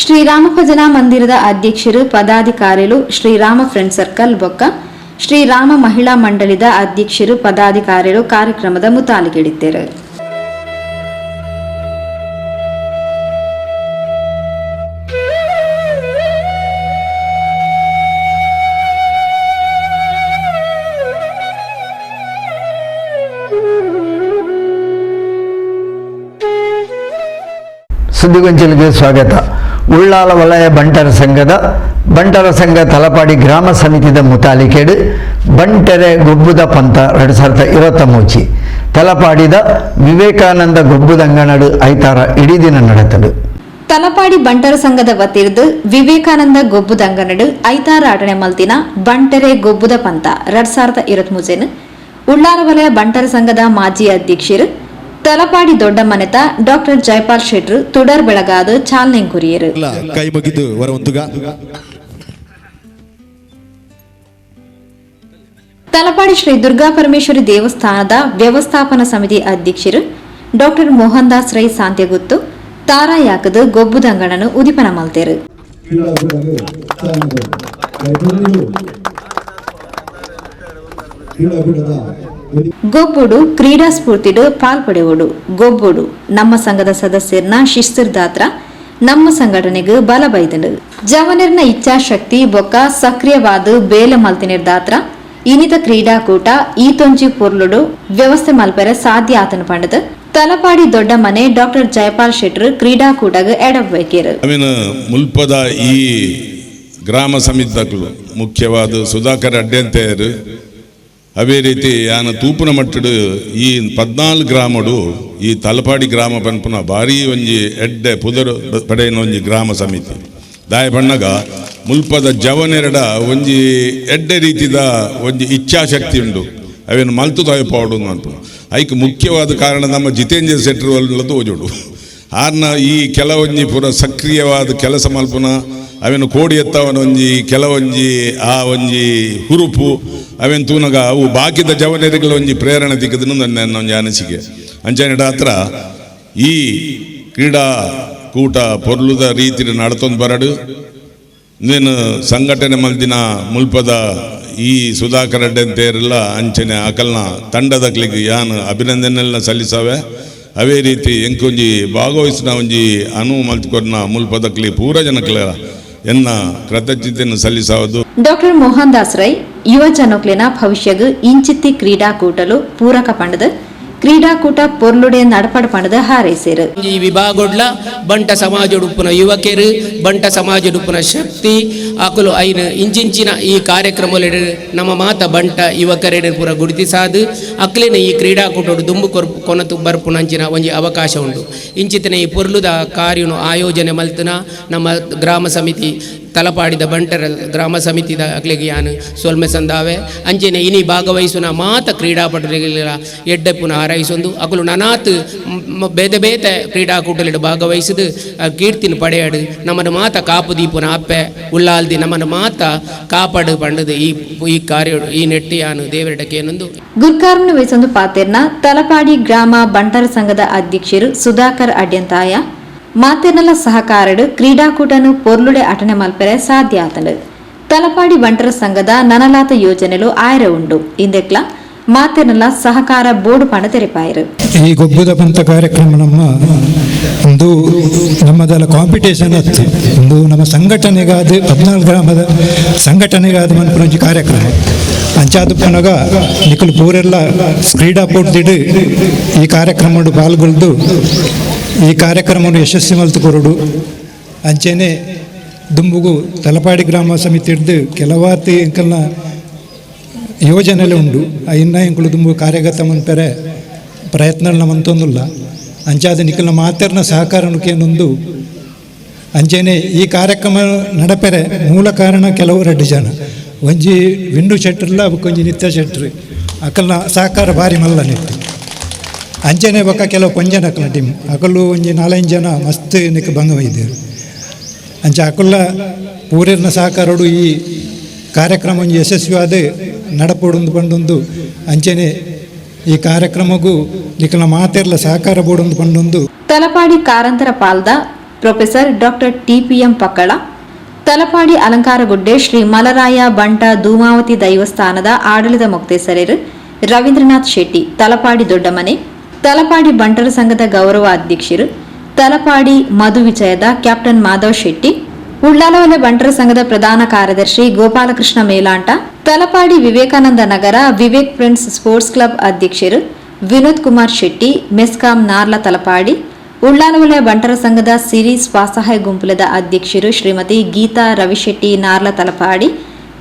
ಶ್ರೀರಾಮ ಭಜನಾ ಮಂದಿರದ ಅಧ್ಯಕ್ಷರು ಪದಾಧಿಕಾರಿಗಳು ಶ್ರೀರಾಮ ಫ್ರೆಂಡ್ ಸರ್ಕಲ್ ಬೊಕ್ಕ ಶ್ರೀರಾಮ ಮಹಿಳಾ ಮಂಡಳಿದ ಅಧ್ಯಕ್ಷರು ಪದಾಧಿಕಾರಿಗಳು ಕಾರ್ಯಕ್ರಮದ ಮುತಾಲಿಗೆಡಿದ್ದರು. ಸುದ್ದಿಗೊಂಚಲಿಗೆ ಸ್ವಾಗತ. ಉಳ್ಳಾಲ ವಲಯ ಬಂಟರ ಸಂಘ ತಲಪಾಡಿ ಗ್ರಾಮ ಸಮಿತಿದ ಮುತಾಲಿಕೆಡು ಬಂಟೆರೆ ಗೊಬ್ಬುದ ಪಂತ 2023 ತಲಪಾಡಿದ ವಿವೇಕಾನಂದ ಗೊಬ್ಬುದಂಗನಡು ಐತಾರ ಇಡೀ ದಿನ ನಡೆತಡು. ತಲಪಾಡಿ ಬಂಟರ ಸಂಘದ ವತಿರ್ದು ವಿವೇಕಾನಂದ ಗೊಬ್ಬುದಂಗನಡು ಐತಾರ ಆಟಣೆ ಮಲ್ತಿನ ಬಂಟೆರೆ ಗೊಬ್ಬುದ ಪಂತ 2023 ಉಳ್ಳಾಲ ವಲಯ ಬಂಟರ ಸಂಘದ ಮಾಜಿ ಅಧ್ಯಕ್ಷರು ತಲಪಾಡಿ ದೊಡ್ಡ ಮನೆತ ಡಾಕ್ಟರ್ ಜೈಪಾಲ್ ಶೆಟ್ರು ತುಡರ್ ಬೆಳಗಾದ ಚಾಲನೆ ಕುರಿಯರು. ಕೈ ಮುಗಿದು ವರವಂತುಗ ತಲಪಾಡಿ ಶ್ರೀ ದುರ್ಗಾ ಪರಮೇಶ್ವರಿ ದೇವಸ್ಥಾನದ ವ್ಯವಸ್ಥಾಪನಾ ಸಮಿತಿ ಅಧ್ಯಕ್ಷರು ಡಾಕ್ಟರ್ ಮೋಹನ್ ದಾಸ್ ರೈ ಸಾಂತ್ಯಗುತ್ತು ತಾರಾಯಾಕದ ಗೊಬ್ಬುದಂಗಣನು ಉದಿಪನ ಮಲ್ತೇರು. ಗೊಬ್ಬುಡು ಕ್ರೀಡಾ ಸ್ಫೂರ್ತಿಡು ಪಾಲ್ಪಡೆಯುವುದು. ಗೊಬ್ಬುಡು ನಮ್ಮ ಸಂಘದ ಸದಸ್ಯರನ್ನ ಶಿಸ್ತಿರ್ದಾತ್ರ ನಮ್ಮ ಸಂಘಟನೆಗೆ ಬಲ ಬೈದನು. ಜವನರ್ನ ಇಚ್ಛಾಶಕ್ತಿ ಬೊಕ್ಕ ಸಕ್ರಿಯವಾದ ಬೇಲೆ ಮಲ್ತಿನಿರ್ದಾತ್ರ ಇನ್ನಿತ ಕ್ರೀಡಾಕೂಟ ಈತೊಂಜಿ ಪೊರ್ಲುಡು ವ್ಯವಸ್ಥೆ ಮಲ್ಪೆರೆ ಸಾಧ್ಯ ಆತನ ಪಂಡದ ತಲಪಾಡಿ ದೊಡ್ಡ ಮನೆ ಡಾಕ್ಟರ್ ಜೈಪಾಲ್ ಶೆಟ್ರು ಕ್ರೀಡಾಕೂಟಗೆ ಎಡಬೇಕೇರು. ಮುಲ್ಪದ ಈ ಗ್ರಾಮ ಸಮಿತಿಗಳು ಮುಖ್ಯವಾದ ಸುಧಾಕರ್ ಅಡ್ಡೆಂತೆಯರು ಅವೇ ರೀತಿ ಯಾನ ತೂಪುನ ಮಟ್ಟಡು ಈ 14 ಗ್ರಾಮಡು ಈ ತಲಪಾಡಿ ಗ್ರಾಮ ಪನ್ಪುನ ಭಾರಿ ಒಂಜಿ ಎಡ್ಡೆ ಪುದರು ಪಡೆಯನ ಒಂಜಿ ಗ್ರಾಮ ಸಮಿತಿ ದಾಯ ಬಣ್ಣಗ ಮುಲ್ಪದ ಜವನೆರಡ ಒಂಜಿ ಎಡ್ಡೆ ರೀತಿದ ಒಂಜಿ ಇಚ್ಛಾಶಕ್ತಿ ಉಂಡು ಅವೇನು ಮಲ್ತು ತಾಯಪಾಡು ಅಂತ ಐಕ್ ಮುಖ್ಯವಾದ ಕಾರಣ ನಮ್ಮ ಜಿತೇಂದ್ರ ಶೆಟ್ರು ಅಲ್ಲದು ಓಜೋಡು ಆರ್ನ ಈ ಕೆಲವೊಂಜಿ ಪುರ ಸಕ್ರಿಯವಾದ ಕೆಲಸ ಮಲ್ಪುನ ಅವೇನು ಕೋಡಿ ಎತ್ತವನ ಒಂಜಿ ಕೆಲವೊಂಜಿ ಆ ಒಂಜಿ ಹುರುಪು ಅವೇನು ತೂನಗ ಅವು ಬಾಕಿದ ಜವನರಿಗಳ ಒಂಜಿ ಪ್ರೇರಣೆ ದಿಕ್ಕದನ್ನು ನನ್ನ ಒಂಜಿ ಅನಿಸಿಕೆ ಅಂಚನೆಡ ಹತ್ರ ಈ ಕ್ರೀಡಾ ಕೂಟ ಪೊರ್ಲುದ ರೀತಿ ನಡ್ತೊಂದು ಬರಡು ನೀನು ಸಂಘಟನೆ ಮಲ್ದಿನ ಮುಲ್ಪದ ಈ ಸುಧಾಕರ್ ಅಡ್ಡೆಂತೇರೆಲ್ಲ ಅಂಚನೆ ಅಕಲ್ನ ತಂಡದಕ್ಲಿಗೆ ಯಾನು ಅಭಿನಂದನೆಲ್ಲ ಸಲ್ಲಿಸವೆ ಅವೇ ರೀತಿ ಎಂಕೊಂಜಿ ಭಾಗವಹಿಸಿನ ಒಂಜಿ ಅನುವು ಮಲ್ತಿಕೊರ್ನ ಮುಲ್ಪದಕ್ಲಿ ಪೂರ ಜನಕ್ಲ ಎನ್ನ ಕೃತಜ್ಞತೆಯನ್ನು ಸಲ್ಲಿಸಾವುದು. ಡಾಕ್ಟರ್ ಮೋಹನ್ ದಾಸ್ ರೈ ಯುವ ಜನಕ್ಲಿನ ಭವಿಷ್ಯಗ್ ಇಂಚಿತ್ತಿ ಕ್ರೀಡಾಕೂಟಲು ಪೂರಕ ಪಂಡದ ಕ್ರೀಡಾಕೂಟ ಪೊರ್ಲುಡೆ ನಡಪಡ ಪಂಡದ ಹಾರೈಸೇರು. ಈ ವಿಭಾಗೋಡ್ಲ ಬಂಟ ಸಮಾಜ ಉಡುಪುನ ಯುವಕರು ಬಂಟ ಸಮಾಜ ಉಡುಪುನ ಶಕ್ತಿ ಆಕಲು ಐನ ಇಂಚಿಂಚಿನ ಈ ಕಾರ್ಯಕ್ರಮ ನಮ್ಮ ಮಾತ ಬಂಟ ಯುವಕರೆಡೆ ಪೂರ ಗುರುತಿಸಾದು ಅಕ್ಲಿನ ಈ ಕ್ರೀಡಾಕೂಟೋಡು ದುಂಬು ಕೊನತು ಬರ್ಪುನಂಚಿನ ಒಂಜಿ ಅವಕಾಶ ಉಂಟು. ಇಂಚಿತನ ಈ ಪೊರ್ಲುದ ಕಾರ್ಯನು ಆಯೋಜನೆ ಮಲ್ತನ ನಮ್ಮ ಗ್ರಾಮ ಸಮಿತಿ ತಲಪಾಡಿದ ಬಂಟರ ಗ್ರಾಮ ಸಮಿತಿದ ಅಕ್ಲಿಗೆ ಯಾನು ಸೊಲ್ಮೆ ಸಂದಾವೆ ಅಂಚೆನೆ ಇನಿ ಭಾಗವಹಿಸುನ ಮಾತ ಕ್ರೀಡಾಪಟುಗಳ ಎಡ್ಡೆ ಪುನಃ ಹಾರೈಸೊಂದು ಅಕಲು ನನಾತ್ ಬೇತೆ ಬೇತೆ ಕ್ರೀಡಾಕೂಟಲಿಡು ಭಾಗವಹಿಸಿದು ಕೀರ್ತಿನ ಪಡೆಯಡು ನಮ್ಮನ್ನು ಮಾತ ಕಾಪು ದೀಪುನ ಅಪ್ಪೆ ಉಳ್ಳಾಲ್ದಿ ನಮ್ಮನ್ನು ಮಾತ ಕಾಪಾಡು ಪಂಡದು ಈ ಕಾರ್ಯ ಈ ನೆಟ್ಟಿಯಾನು ದೇವರಿಡಕ್ಕೆ ಏನೊಂದು ಗುರ್ಕಾರ್ಮನ ವಹಿಸೊಂದು ಪಾತೆರ್ನ ತಲಪಾಡಿ ಗ್ರಾಮ ಬಂಟರ ಸಂಘದ ಅಧ್ಯಕ್ಷರು ಸುಧಾಕರ್ ಅಡ್ಯಂತಾಯ ಮಾತೆರ್ನಲ ಸಹಕಾರಡು ಕ್ರೀಡಾಕೂಟನು ಪೊರ್ಲುಡೆ ಅಟನೆ ಮಲ್ಪೆರೆ ಸಾಧ್ಯ ಆತಂಡು. ತಲಪಾಡಿ ಬಂಟರ ಸಂಘದ ನನಲಾತ ಯೋಜನೆಲು ಆಯ್ರೆ ಉಂಡು ಇಂದೆಕ್ಲ ಮಾತೆರ್ನಲ ಸಹಕಾರ ಬೋರ್ಡು ಪಂಡ ತೆರೆಪಾಯರು. ಈ ಗೊಬ್ಬುದ ಪಂತ ಕಾರ್ಯಕ್ರಮ ಒಂದು ನಮ್ಮದೆಲ್ಲ ಕಾಂಪಿಟೇಷನ್ ಅತ್ತು ಒಂದು ನಮ್ಮ ಸಂಘಟನೆಗಾದ 14 ಗ್ರಾಮದ ಸಂಘಟನೆಗಾದ ಮನ್ಪುನಂಜಿ ಕಾರ್ಯಕ್ರಮ ಅಂಚಾದು ಪನಗ ನಿಖಲು ಪೂರೆಲ್ಲ ಕ್ರೀಡಾಪಟುದಿಡು ಈ ಕಾರ್ಯಕ್ರಮ ಪಾಲ್ಗೊಳ್ದು ಈ ಕಾರ್ಯಕ್ರಮವನ್ನು ಯಶಸ್ವಿ ಮಲ್ತು ಕೊರಡು ಅಂಚೆನೆ ದುಂಬುಗು ತಲಪಾಡಿ ಗ್ರಾಮ ಸಮಿತಿ ಹಿಡಿದು ಕೆಲವಾತಿ ಎಂಕಲ್ನ ಯೋಜನೆಲೆ ಉಂಡು ಇನ್ನ ಎಂಕುಲು ದುಂಬು ಕಾರ್ಯಗತ ಮನ್ಪೆರೆ ಪ್ರಯತ್ನ ಮಂತೊಂದುಲ್ಲ ಅಂಚಾದ ನಿಖಲ್ನ ಮಾತೆರ್ನ ಸಹಕಾರ ನುಕೇನೊಂದು ಅಂಚೆನೆ ಈ ಕಾರ್ಯಕ್ರಮ ನಡಪೆರೆ ಮೂಲ ಕಾರಣ ಕೆಲವು 2 ಜನ ಒಂಜಿ ವಿಂಡು ಶೆಟ್ರಲ್ಲ ಅವಕ್ಕೊಂಜಿ ನಿತ್ಯ ಶೆಟ್ರು ಅಕಲ್ನ ಸಹಕಾರ ಭಾರಿ ಮಲ್ಲ ನಿಟ್ಟು ಅಂಚೆನೆ ಬೊಕ್ಕ ಕೆಲವು ಪಂಜನ ಅಕಲ್ನ ಟೀಮ್ ಅಕಲ್ಲು ಒಂಜಿ 4-5 ಜನ ಮಸ್ತ್ ನಿಕ್ಕ ಭಂಗವೈದ್ಯರು ಅಂಚ ಅಕಲ್ಲ ಪೂರ್ಯರ್ನ ಸಹಕಾರಡು ಈ ಕಾರ್ಯಕ್ರಮ ಒಂಜಿ ಯಶಸ್ವಿಯಾದ ನಡಪೋಡೊಂದು ಪಂಡೊಂದು ಅಂಚೆನೆ ಈ ಕಾರ್ಯಕ್ರಮಗೂ ನಿಖಲ್ನ ಮಾತೆರ್ಲ ಸಹಕಾರ ಬೋಡೊಂದು ಪಂಡೊಂದು ತಲಪಾಡಿ ಕಾರಂತರ ಪಾಲ್ದ ಪ್ರೊಫೆಸರ್ ಡಾಕ್ಟರ್ ಟಿಪಿಎಂ ಪಕ್ಕಳ ತಲಪಾಡಿ ಅಲಂಕಾರಗುಡ್ಡೆ ಶ್ರೀ ಮಲರಾಯ ಬಂಟ ಧೂಮಾವತಿ ದೈವಸ್ಥಾನದ ಆಡಳಿತ ಮೊಕ್ತೇಸರರು ರವೀಂದ್ರನಾಥ್ ಶೆಟ್ಟಿ ತಲಪಾಡಿ ದೊಡ್ಡಮನೆ ತಲಪಾಡಿ ಬಂಟರ ಸಂಘದ ಗೌರವ ಅಧ್ಯಕ್ಷರು ತಲಪಾಡಿ ಮಧು ವಿಜಯದ ಕ್ಯಾಪ್ಟನ್ ಮಾಧವ್ ಶೆಟ್ಟಿ ಉಳ್ಳಾಲವಲೆ ಬಂಟರ ಸಂಘದ ಪ್ರಧಾನ ಕಾರ್ಯದರ್ಶಿ ಗೋಪಾಲಕೃಷ್ಣ ಮೇಲಾಂಟ ತಲಪಾಡಿ ವಿವೇಕಾನಂದ ನಗರ ವಿವೇಕ್ ಫ್ರೆಂಡ್ಸ್ ಸ್ಪೋರ್ಟ್ಸ್ ಕ್ಲಬ್ ಅಧ್ಯಕ್ಷರು ವಿನೋದ್ ಕುಮಾರ್ ಶೆಟ್ಟಿ ಮೆಸ್ಕಾಂ ನಾರ್ಲ ತಲಪಾಡಿ ಉಳ್ಳಾಲವಲೆ ಬಂಟರ ಸಂಘದ ಸಿರಿ ಸ್ವಸಹಾಯ ಗುಂಪುಲದ ಅಧ್ಯಕ್ಷರು ಶ್ರೀಮತಿ ಗೀತಾ ರವಿಶೆಟ್ಟಿ ನಾರ್ಲ ತಲಪಾಡಿ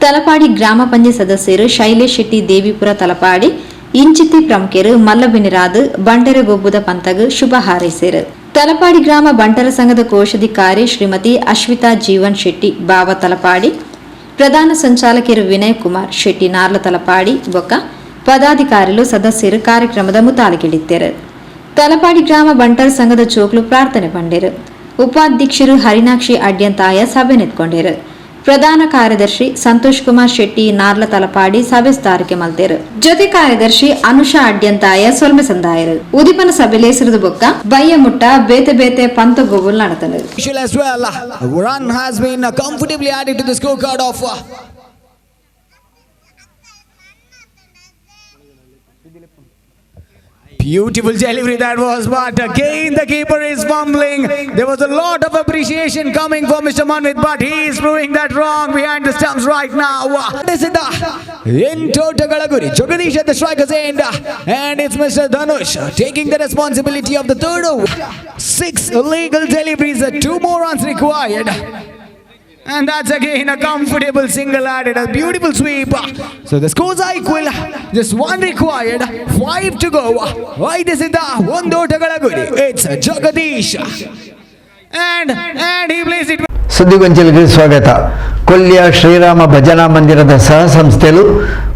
ತಲಪಾಡಿ ಗ್ರಾಮ ಪಂಚಾಯತ್ ಸದಸ್ಯರು ಶೈಲೇಶ್ ಶೆಟ್ಟಿ ದೇವಿಪುರ ತಲಪಾಡಿ ಇಂಚಿತ್ತಿ ಪ್ರಮುಖರು ಮಲ್ಲಬೆನಿರಾದು ಬಂಟರ ಗೊಬ್ಬುದ ಪಂತಗ್ ಶುಭ ಹಾರೈಸಿರು ತಲಪಾಡಿ ಗ್ರಾಮ ಬಂಟರ ಸಂಘದ ಕೋಶಾಧಿಕಾರಿ ಶ್ರೀಮತಿ ಅಶ್ವಿತಾ ಜೀವನ್ ಶೆಟ್ಟಿ ಬಾವ ತಲಪಾಡಿ ಪ್ರಧಾನ ಸಂಚಾಲಕರು ವಿನಯ್ ಕುಮಾರ್ ಶೆಟ್ಟಿ ನಾರ್ಲ ತಲಪಾಡಿ ಬೊಕ್ಕ ಪದಾಧಿಕಾರಿಗಳು ಸದಸ್ಯರು ಕಾರ್ಯಕ್ರಮದ ಮುತಾಲಿಗಿಳಿದ್ದರು ತಲಪಾಡಿ ಗ್ರಾಮ ಬಂಟರ ಸಂಘದ ಚೋಕ್ಲು ಪ್ರಾರ್ಥನೆ ಪಂಡಿರು ಉಪಾಧ್ಯಕ್ಷರು ಹರಿನಾಕ್ಷಿ ಅಡ್ಯಂತಾಯ ಸಭೆ ನೆತ್ಕೊಂಡಿರು ಪ್ರಧಾನ ಕಾರ್ಯದರ್ಶಿ ಸಂತೋಷ್ ಕುಮಾರ್ ಶೆಟ್ಟಿ ನಾರ್ಲ ತಲಪಾಡಿ ಸಭೆ ಸ್ಥಾರಕ್ಕೆ ಮಲ್ತೇರು ಜೊತೆ ಕಾರ್ಯದರ್ಶಿ ಅನುಷಾ ಅಡ್ಯಂತಾಯ ಸೊಲ್ಮೆ ಸಂದಾಯರು ಉದಿಪನ ಸಭೆಲೆ ಹೆಸರು ಬೊಕ್ಕ ಬಯ್ಯ ಮುಟ್ಟ ಬೇತೆ ಬೇತೆ ಪಂತ ಗೋಬುಲ್ ನಡತನು as well. Run has been comfortably added to the scorecard of beautiful delivery that was, but again the keeper is fumbling. There was a lot of appreciation coming for Mr. Manvit, but he is proving that wrong behind the stumps right now. This is the into Tagalaguri. Jagadish at the striker's end, and it's Mr. Dhanush taking the responsibility of the third over. 6 illegal deliveries, 2 more runs required. And that's again a comfortable single added, a beautiful sweep. So the scores are equal, just 1 required, 5 to go. Right, this is the one Tagalaguri. It's Jagadish. And he plays it. ಸುದ್ದಿಗೊಂಚಲಿಗೆ ಸ್ವಾಗತ. ಕೊಲ್ಲಿಯ ಶ್ರೀರಾಮ ಭಜನಾ ಮಂದಿರದ ಸಹ ಸಂಸ್ಥೆಲು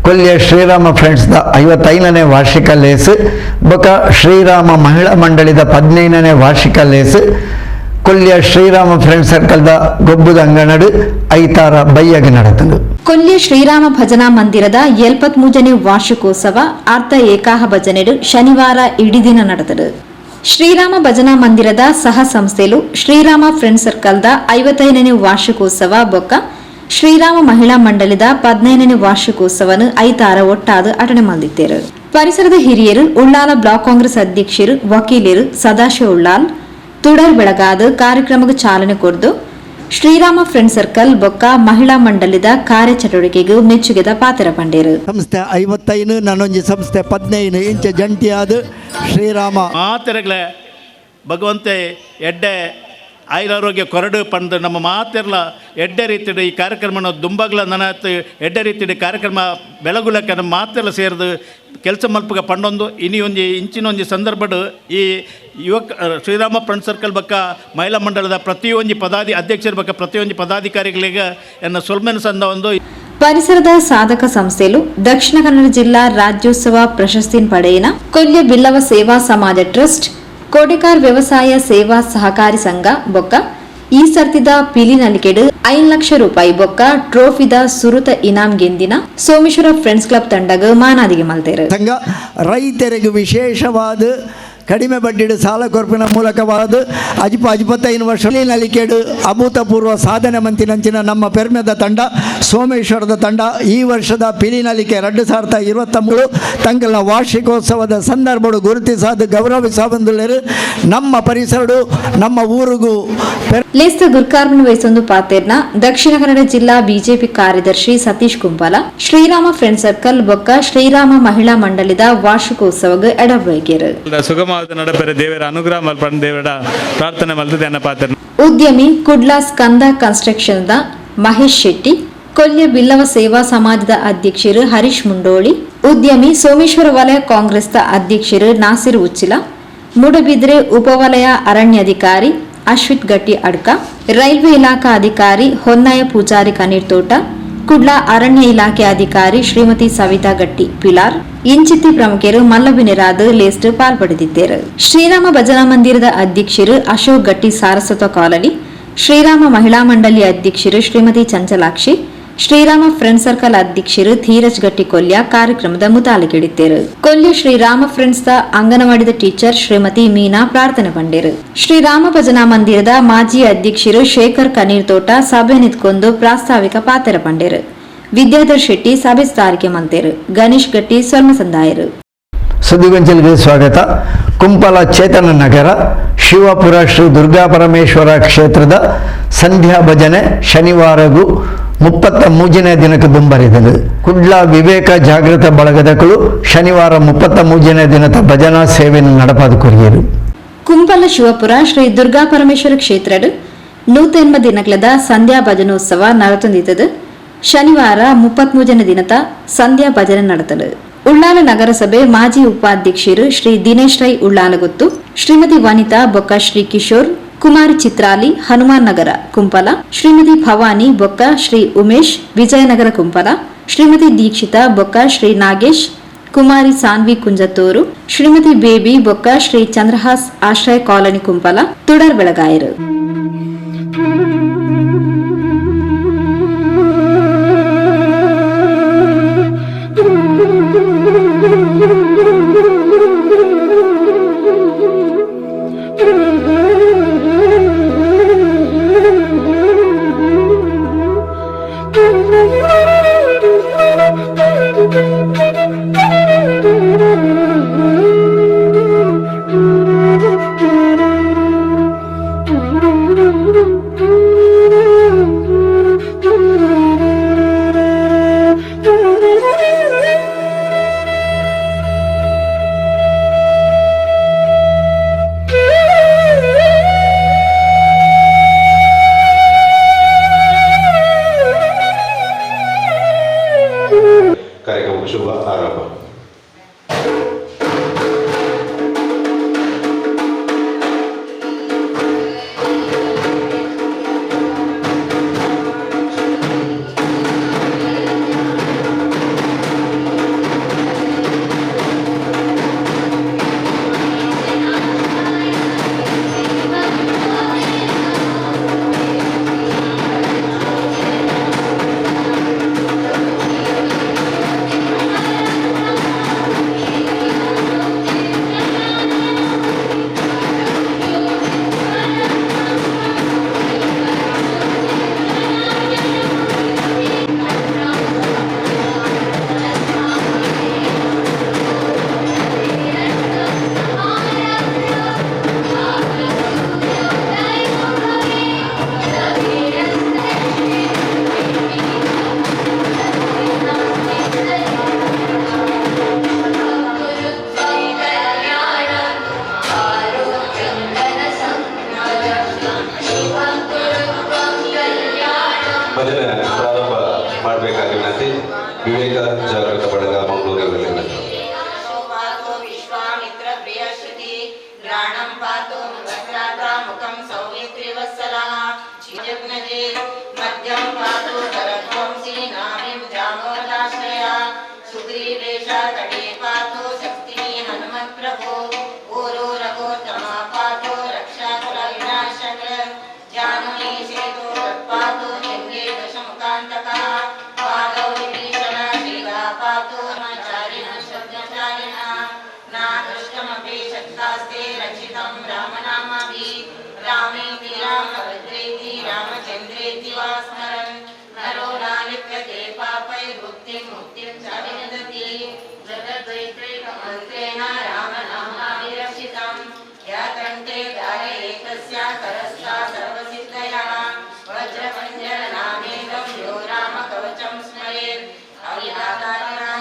ಕೊಲ್ಲಿಯ ಶ್ರೀರಾಮ ಫ್ರೆಂಡ್ಸ್ದ 55ನೇ ವಾರ್ಷಿಕ lace ಬೊಕ ಶ್ರೀರಾಮ ಮಹಿಳಾ ಮಂಡಳಿದ 15ನೇ ವಾರ್ಷಿಕ lace ಕೊಲ್ಲಿಯ Shriram friend ಸರ್ಕಲ್ದ ಗೊಬ್ಬುದ ಅಂಗನಡು ಐತಾರ ಬೈಯಗೆ ನಡೆತಂದು ಕೊಲ್ಲಿಯ ಶ್ರೀರಾಮ ಭಜನಾ ಮಂದಿರದ 73ನೇ ವಾರ್ಷಿಕೋತ್ಸವ ಅರ್ಥ ಏಕಾಹ ಭಜನೆಡು ಶನಿವಾರ ಇಡೀ ದಿನ ನಡೆದರು. ಶ್ರೀರಾಮ ಭಜನಾ ಮಂದಿರದ ಸಹ ಸಂಸ್ಥೆಲು ಶ್ರೀರಾಮ ಫ್ರೆಂಡ್ ಸರ್ಕಲ್ದ 55ನೇ ವಾರ್ಷಿಕೋತ್ಸವ ಬೊಕ್ಕ ಶ್ರೀರಾಮ ಮಹಿಳಾ ಮಂಡಳಿದ 15ನೇ ವಾರ್ಷಿಕೋತ್ಸವನು ಐತಾರ ಒಟ್ಟಾದ ಅಟನೆ ಮಾಡಿದ್ದೇರು. ಪರಿಸರದ ಹಿರಿಯರು ಉಳ್ಳಾಲ ಬ್ಲಾಕ್ ಕಾಂಗ್ರೆಸ್ ಅಧ್ಯಕ್ಷರು ವಕೀಲರು ಸದಾಶಿವ ಉಳ್ಳಾಲ್ ತುಡರ್ ಬೆಳಗಾದ ಕಾರ್ಯಕ್ರಮಕ್ಕೆ ಚಾಲನೆ ಕೊಡ್ದು ಶ್ರೀರಾಮ ಫ್ರೆಂಡ್ ಸರ್ಕಲ್ ಬೊಕ್ಕ ಮಹಿಳಾ ಮಂಡಳಿದ ಕಾರ್ಯಚಟುವಟಿಕೆಗೂ ಮೆಚ್ಚುಗೆದ ಪಾತ್ರ ಪಂಡೇರು. ಸಂಸ್ಥೆ 55 ನಾನೊಂಜಿ ಸಂಸ್ಥೆ 15 ಇಂಚ ಜಂಟಿಯಾದ ಶ್ರೀರಾಮ ಮಾತೆರಗ್ಲೆ ಭಗವಂತೆ ಎಡ್ಡೆ ಆಯುರಾರೋಗ್ಯ ಕೊರಡು ಪಂದು ನಮ್ಮ ಮಾತೆರ್ಲ ಎಡ್ಡೆ ರೀತಿಯ ಈ ಕಾರ್ಯಕ್ರಮ ದುಂಬಗ್ಲ ನನತ್ ಎಡ್ಡೆ ರೀತಿಯ ಕಾರ್ಯಕ್ರಮ ಬೆಳಗುಲಕ್ಕೆ ನಮ್ಮ ಮಾತೆರ್ಲ ಸೇರಿದು ಕೆಲಸ ಮಲ್ಪಗ ಪಂಡೊಂದು ಇನಿ ಒಂಜಿ ಇಂಚಿನೊಂಜಿ ಸಂದರ್ಭಡು ಈ ಯುವಕ ಶ್ರೀರಾಮ ಫ್ರೆಂಡ್ ಸರ್ಕಲ್ ಬಕ್ಕ ಮಹಿಳಾ ಮಂಡಳದ ಪ್ರತಿಯೊಂದು ಅಧ್ಯಕ್ಷರ ಬಕ್ಕ ಪ್ರತಿಯೊಂದು ಪದಾಧಿಕಾರಿಗಳಿಗೆ ಎನ್ನ ಸೊಲ್ಮೆನ ಸಂದ ಒಂದು ಪರಿಸರದ ಸಾಧಕ ಸಂಸ್ಥೆಲು ದಕ್ಷಿಣ ಕನ್ನಡ ಜಿಲ್ಲಾ ರಾಜ್ಯೋತ್ಸವ ಪ್ರಶಸ್ತಿ ಪಡೆಯಿನ ಕೊಲ್ಯ ಬಿಲ್ಲವ ಸೇವಾ ಸಮಾಜ ಟ್ರಸ್ಟ್ ಕೋಟೆಕಾರ್ ವ್ಯವಸಾಯ ಸೇವಾ ಸಹಕಾರಿ ಸಂಘ ಬೊಕ್ಕ ಈ ಸರ್ತಿದ ಪಿಲಿನಲಿಕೆಡು 5 ಲಕ್ಷ ರೂಪಾಯಿ ಬೊಕ್ಕ ಟ್ರೋಫಿದ ಸುರುತ ಇನಾಮ್ ಗೆಂದಿನ ಸೋಮೇಶ್ವರ ಫ್ರೆಂಡ್ಸ್ ಕ್ಲಬ್ ತಂಡಗ ಮಾನಾದಿಗೆ ಮಲ್ತೇರು. ಸಂಘ ರೈತರಿಗೆ ವಿಶೇಷವಾದ ಕಡಿಮೆ ಬಡ್ಡಿಡು ಸಾಲ ಕೊರ್ಪಿನ ಮೂಲಕವಾದ 25 ವರ್ಷ ನಲಿಕೆಡು ಅಭೂತಪೂರ್ವ ಸಾಧನೆ ಮಂತಿನಂಚಿನ ನಮ್ಮ ಪೆರ್ಮೆದ ತಂಡ ಸೋಮೇಶ್ವರದ ತಂಡ ಈ ವರ್ಷದ ಪಿಲಿನಲಿಕೆ 2023 ತಂಗಲ ವಾರ್ಷಿಕೋತ್ಸವದ ಸಂದರ್ಭಡು ಗುರುತಿಸಾದ ಗೌರವಿಸಾಬಂದುಳ್ಳರು ನಮ್ಮ ಪರಿಸರಡು ನಮ್ಮ ಊರಿಗೂ ಲೇಸ್ತ ಗುರ್ಕಾರ್ಮನ ವಹಿಸೊಂದು ಪಾತೆರ್ನ ದಕ್ಷಿಣ ಕನ್ನಡ ಜಿಲ್ಲಾ ಬಿಜೆಪಿ ಕಾರ್ಯದರ್ಶಿ ಸತೀಶ್ ಕುಂಪಾಲ ಶ್ರೀರಾಮ ಫ್ರೆಂಡ್ ಸರ್ಕಲ್ ಬೊಕ್ಕ ಶ್ರೀರಾಮ ಮಹಿಳಾ ಮಂಡಳಿದ ವಾರ್ಷಿಕೋತ್ಸವಗ ಎಡಬ್ರೈಗೆರು ಸುಗಮ ಉತ್ತಮವಾದ ನಡಪೆರೆ ದೇವರ ಅನುಗ್ರಹ ಮಲ್ಪಂಡ ದೇವರ ಪ್ರಾರ್ಥನೆ ಮಲ್ತದೆ ಅನ್ನ ಪಾತ್ರ. ಉದ್ಯಮಿ ಕುಡ್ಲಾ ಸ್ಕಂದ ಕನ್ಸ್ಟ್ರಕ್ಷನ್ದ ಮಹೇಶ್ ಶೆಟ್ಟಿ, ಕೊಲ್ಯ ಬಿಲ್ಲವ ಸೇವಾ ಸಮಾಜದ ಅಧ್ಯಕ್ಷರು ಹರೀಶ್ ಮುಂಡೋಳಿ, ಉದ್ಯಮಿ ಸೋಮೇಶ್ವರ ವಲಯ ಕಾಂಗ್ರೆಸ್ದ ಅಧ್ಯಕ್ಷರು ನಾಸಿರ್ ಉಚ್ಚಿಲ, ಮೂಡಬಿದ್ರೆ ಉಪವಲಯ ಅರಣ್ಯಾಧಿಕಾರಿ ಅಶ್ವಿತ್ ಗಟ್ಟಿ ಅಡ್ಕ, ರೈಲ್ವೆ ಇಲಾಖಾ ಅಧಿಕಾರಿ ಹೊನ್ನಯ ಪೂಜಾರಿ ಕನೀರ್ತೋಟ, ಕುಡ್ಲಾ ಅರಣ್ಯ ಇಲಾಖೆ ಅಧಿಕಾರಿ ಶ್ರೀಮತಿ ಸವಿತಾ ಗಟ್ಟಿ ಪಿಲಾರ್ ಇಂಚಿತ್ತಿ ಪ್ರಮುಖರು ಮಲ್ಲಬಿನಿರಾದ ಲೇಸ್ಟ್ ಪಾಲ್ಪಡೆದಿದ್ದರು. ಶ್ರೀರಾಮ ಭಜನಾ ಮಂದಿರದ ಅಧ್ಯಕ್ಷರು ಅಶೋಕ್ ಗಟ್ಟಿ ಸಾರಸ್ವತ ಕಾಲನಿ, ಶ್ರೀರಾಮ ಮಹಿಳಾ ಮಂಡಳಿ ಅಧ್ಯಕ್ಷರು ಶ್ರೀಮತಿ ಚಂಚಲಾಕ್ಷಿ, ಶ್ರೀರಾಮ ಫ್ರೆಂಡ್ ಸರ್ಕಲ್ ಅಧ್ಯಕ್ಷರು ಧೀರಜ್ ಗಟ್ಟಿ ಕೊಲ್ಯ ಕಾರ್ಯಕ್ರಮದ ಮುತಾಲಿಗೆಡಿದ್ದರು. ಕೊಲ್ಯ ಶ್ರೀರಾಮ ಫ್ರೆಂಡ್ಸ್ ದ ಅಂಗನವಾಡಿದ ಟೀಚರ್ ಶ್ರೀಮತಿ ಮೀನಾ ಪ್ರಾರ್ಥನೆ ಪಂಡಿರು. ಶ್ರೀರಾಮ ಭಜನಾ ಮಂದಿರದ ಮಾಜಿ ಅಧ್ಯಕ್ಷರು ಶೇಖರ್ ಕನೀರ್ತೋಟ ಸಭೆ ನಿಂತ್ಕೊಂಡು ಪ್ರಾಸ್ತಾವಿಕ ಪಾತ್ರ ಪಂಡಿರು. ವಿದ್ಯಾಧರ್ ಶೆಟ್ಟಿ ಸಭೆ ಸಾರಿಗೆ ಮಂತೇರು. ಗಣೇಶ್ ಗಟ್ಟಿ ಸ್ವರ್ಣ ಸಂದಾಯರು. ಸುದ್ದಿಗೊಂಚಲಿಗೆ ಸ್ವಾಗತ. ಕುಂಪಲ ಚೇತನ ನಗರ ಶಿವಪುರ ಶ್ರೀ ದುರ್ಗಾ ಪರಮೇಶ್ವರ ಕ್ಷೇತ್ರದ ಸಂಧ್ಯಾ ಭಜನೆ ಶನಿವಾರಗೂ 33ನೇ ದಿನಕ್ಕೆ ದುಂಬರಿದಲು. ಕುಡ್ಲಾ ವಿವೇಕ ಜಾಗೃತ ಬಳಗದಗಳು ಶನಿವಾರ 33ನೇ ದಿನದ ಭಜನಾ ಸೇವೆಯನ್ನು ನಡಪಾದು ಕೊರಿಯರು. ಕುಂಪಲ ಶಿವಪುರ ಶ್ರೀ ದುರ್ಗಾ ಪರಮೇಶ್ವರ ಕ್ಷೇತ್ರದ 180 ದಿನಗಳದ ಸಂಧ್ಯಾ ಭಜನೋತ್ಸವ ನಡೆತಂದಿದ್ದದು. ಶನಿವಾರ 33ನೇ ದಿನದ ಸಂಧ್ಯಾ ಭಜನೆ ನಡೆತಲು. ಉಳ್ಳಾಲ ನಗರಸಭೆ ಮಾಜಿ ಉಪಾಧ್ಯಕ್ಷರು ಶ್ರೀ ದಿನೇಶ್ ರೈ ಉಳ್ಳಾಲಗುತ್ತು, ಶ್ರೀಮತಿ ವನಿತಾ ಬೊಕ್ಕ ಶ್ರೀ ಕಿಶೋರ್, ಕುಮಾರಿ ಚಿತ್ರಾಲಿ ಹನುಮಾನ್ ನಗರ ಕುಂಪಲ, ಶ್ರೀಮತಿ ಭವಾನಿ ಬೊಕ್ಕ ಶ್ರೀ ಉಮೇಶ್ ವಿಜಯನಗರ ಕುಂಪಲ, ಶ್ರೀಮತಿ ದೀಕ್ಷಿತಾ ಬೊಕ್ಕ ಶ್ರೀ ನಾಗೇಶ್, ಕುಮಾರಿ ಸಾನ್ವಿ ಕುಂಜತ್ತೂರು, ಶ್ರೀಮತಿ ಬೇಬಿ ಬೊಕ್ಕ ಶ್ರೀ ಚಂದ್ರಹಾಸ್ ಆಶ್ರಯ ಕಾಲನಿ ಕುಂಪಲ ತುಡರ್ ಬೆಳಗಾಯರು.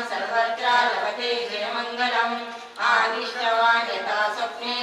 सर्वत्र लभते जयमङ्गलम् आदिष्टवान् यथा स्वप्ने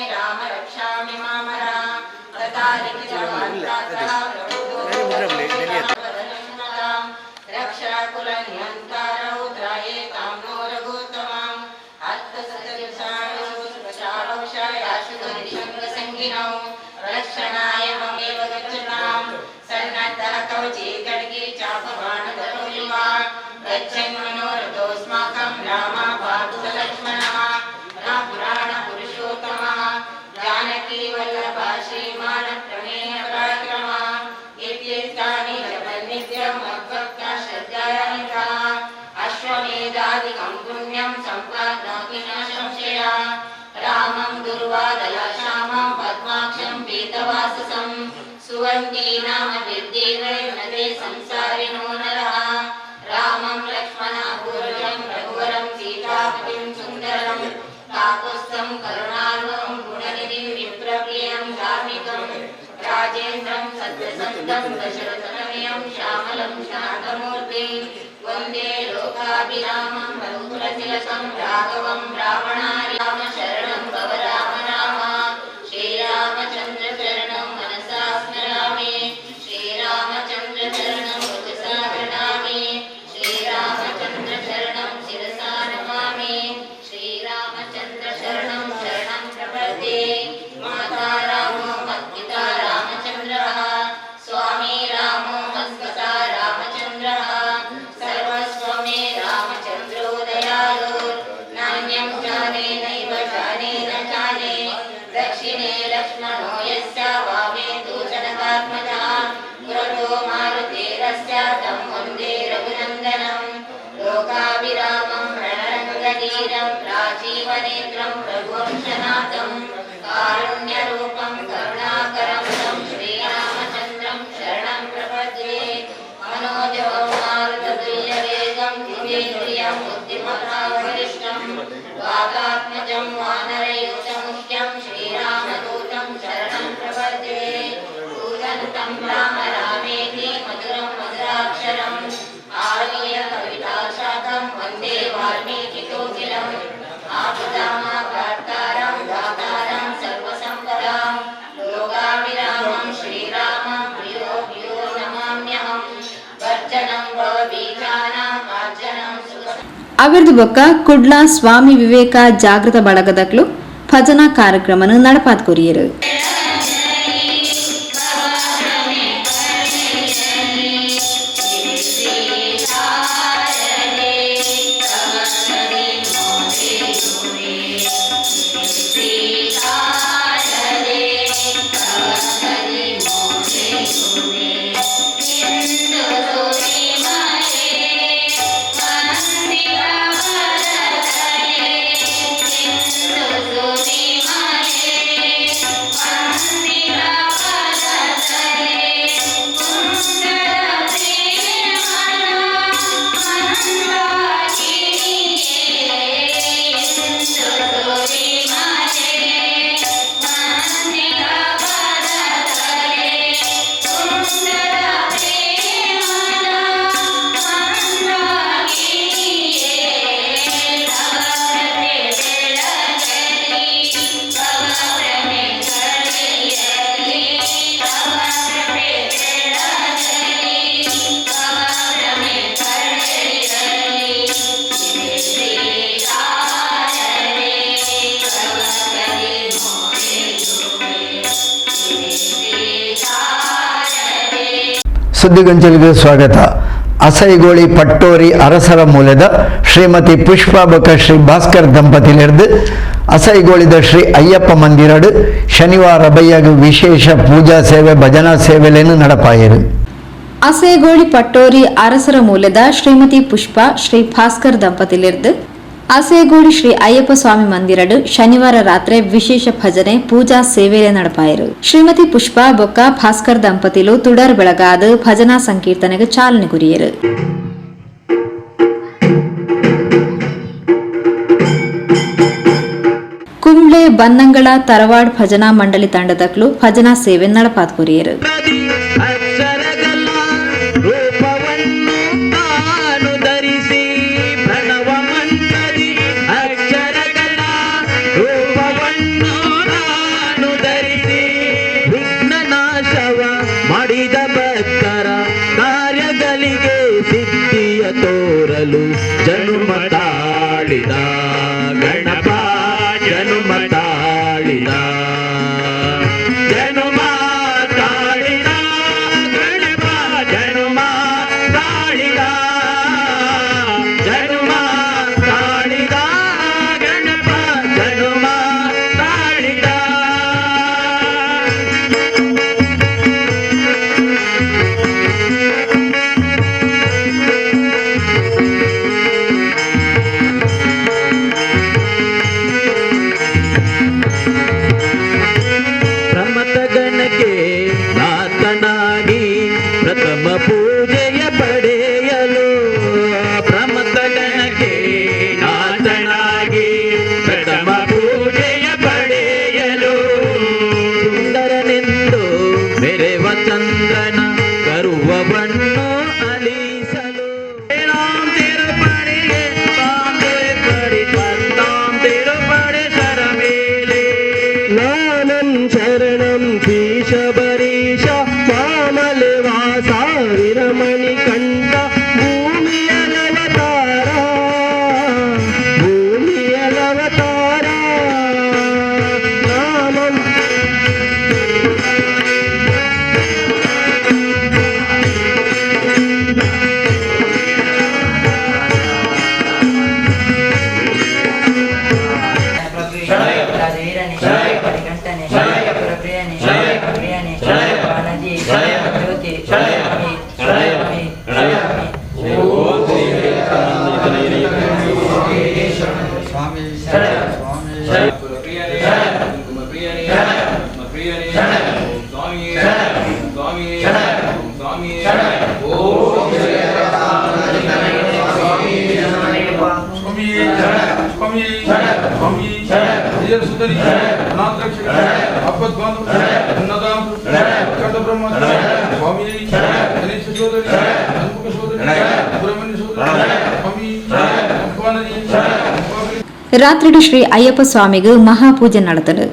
श्रितवाससं सुवन्ती नाम विद्येवैर्नते संसारिणो नरः रामं लक्ष्मणापूर्वं रघुवरं सीतापतिं सुन्दरं काकुत्स्थं करुणार्णवं गुणनिधिं विप्रप्रियं धार्मिकं राजेन्द्रं सत्यसन्तं दशरथनमयं श्यामलं शान्तमूर्तिं वन्दे लोकाभिरामं रघुकुलतिलकं राघवं रावणार्याम शरणं भव राम राम श्रीरामचन्द्र चरणं मनसा स्मरामि श्रीरामचन्द्र चरणं वचसा गृह्णामि श्रीरामचन्द्र चरणं शिरसा नमामि श्रीरामचन्द्र शरणं शरणं प्रपद्ये माता रामो मत्पिता रामचन्द्रः स्वामी रामो मत्सखा रामचन्द्रः सर्वस्व मे रामचन्द्रो दयालु नान्यं जाने नैव जाने न जाने दक्षिणे लक्ष्मणो यस्य वामे तु जनकात्मजा पुरतो मारुतेरस्य तं वन्दे रघुनन्दनं लोकाभिरामं रणरङ्गधीरं राजीवनेत्रं रघुवंशनाथं कारुण्यरूपं करुणाकरं तं श्रीरामचन्द्रं शरणं प्रपद्ये मनोजवं मारुततुल्यवेगं जितेन्द्रियं बुद्धिमतावरिष्ठं वातात्मजं वानरयूथमुख्यं श्रीरामदूतं शरणं प्रपद्ये पूजन्तं राम रामेति मधुरं मधुराक्षरम् आरुह्य कविताशाखं वन्दे वाल्मीकिकोकिलम् आपदामपहर्तारं दातारं सर्वसम्पदां लोकाभिरामं श्रीरामं प्रियो प्रियो नमाम्यहं वर्जनं भवबीजानां मार्जनं सुख ಅವಿರ್ದು ಬೊಕ್ಕ ಕುಡ್ಲ ಸ್ವಾಮಿ ವಿವೇಕ ಜಾಗೃತ ಬಳಗದಕ್ಲು ಭಜನಾ ಕಾರ್ಯಕ್ರಮನ ನಡಪಾತ್ ಕೊರಿಯರು. ಸುದ್ದಿಗೊಂಚಲಿಗೆ ಸ್ವಾಗತ. ಅಸೈಗೋಳಿ ಪಟ್ಟೋರಿ ಅರಸರ ಮೂಲದ ಶ್ರೀಮತಿ ಪುಷ್ಪಾ ಬೊಕ್ಕ ಶ್ರೀ ಭಾಸ್ಕರ್ ದಂಪತಿಲಿರ್ದು ಅಸೈಗೋಳಿದ ಶ್ರೀ ಅಯ್ಯಪ್ಪ ಮಂದಿರಡು ಶನಿವಾರ ಬಯ್ಯಾಗ ವಿಶೇಷ ಪೂಜಾ ಸೇವೆ ಭಜನಾ ಸೇವೆಲೇನು ನಡಪಾಯಿರು. ಅಸೇಗೋಳಿ ಪಟ್ಟೋರಿ ಅರಸರ ಮೂಲದ ಶ್ರೀಮತಿ ಪುಷ್ಪಾ ಶ್ರೀ ಭಾಸ್ಕರ್ ದಂಪತಿಲಿರ್ದು ಅಸೇಗೋಳಿ ಶ್ರೀ ಅಯ್ಯಪ್ಪ ಸ್ವಾಮಿ ಮಂದಿರಡು ಶನಿವಾರ ರಾತ್ರಿ ವಿಶೇಷ ಭಜನೆ ಪೂಜಾ ಸೇವೆಲೆ ನಡಪಾಯಿರು. ಶ್ರೀಮತಿ ಪುಷ್ಪಾ ಬೊಕ್ಕ ಭಾಸ್ಕರ್ ದಂಪತಿಲು ತುಡರ್ ಬೆಳಗಾದ ಭಜನಾ ಸಂಕೀರ್ತನೆಗೆ ಚಾಲನೆ ಕೊರಿಯರು. ಕುಂಬ್ಳೆ ಬನ್ನಂಗಳ ತರವಾಡ್ ಭಜನಾ ಮಂಡಳಿ ತಂಡದಕ್ಲು ಭಜನಾ ಸೇವೆ ನಡಪಾತ್ ಕೊರಿಯರು. ಜನುಮ ತಾಳಿದ ಗಣಪ ಜನುಮ ತಾಳಿದ ಜನುಮ ತಾಳಿದ ಪ್ರಥಮ ಪೂಜೆಯ ಪಡೆಯಲು ಪ್ರಮಥ ಗಣಕ್ಕೆ ನಾಥನಾಗಿ ಪ್ರಥಮ ಪೂಜೆಯ ಪಡೆಯಲು ಸುಂದರನೆಂದು ಬೆರೆವ ಚಂದ್ರನ ಕರುವವನ್ನು ಅಲಿಸಲು ರಾಮ್ ತಿರುಪಡಿಗೆ ತಾಂತಿರುಪಡಿ ತಾಂ ತಿರುಪಡಿ ಶರಮೇಲೆ ನಾನಂ ಶರಣಂ ಶೀಶಬರೀಶ ಮಾಮಲೆ ವಾಸ ವಿರಮಣಿ ಕಂಠ ಭೂಮಿಯಲವತಾರ ಭೂಮಿಯಲವತಾರ ನಾಮಂ ರಾತ್ರಿಡು ಶ್ರೀ ಅಯ್ಯಪ್ಪ ಸ್ವಾಮಿಗೂ ಮಹಾಪೂಜೆ ನಡೆದಳು.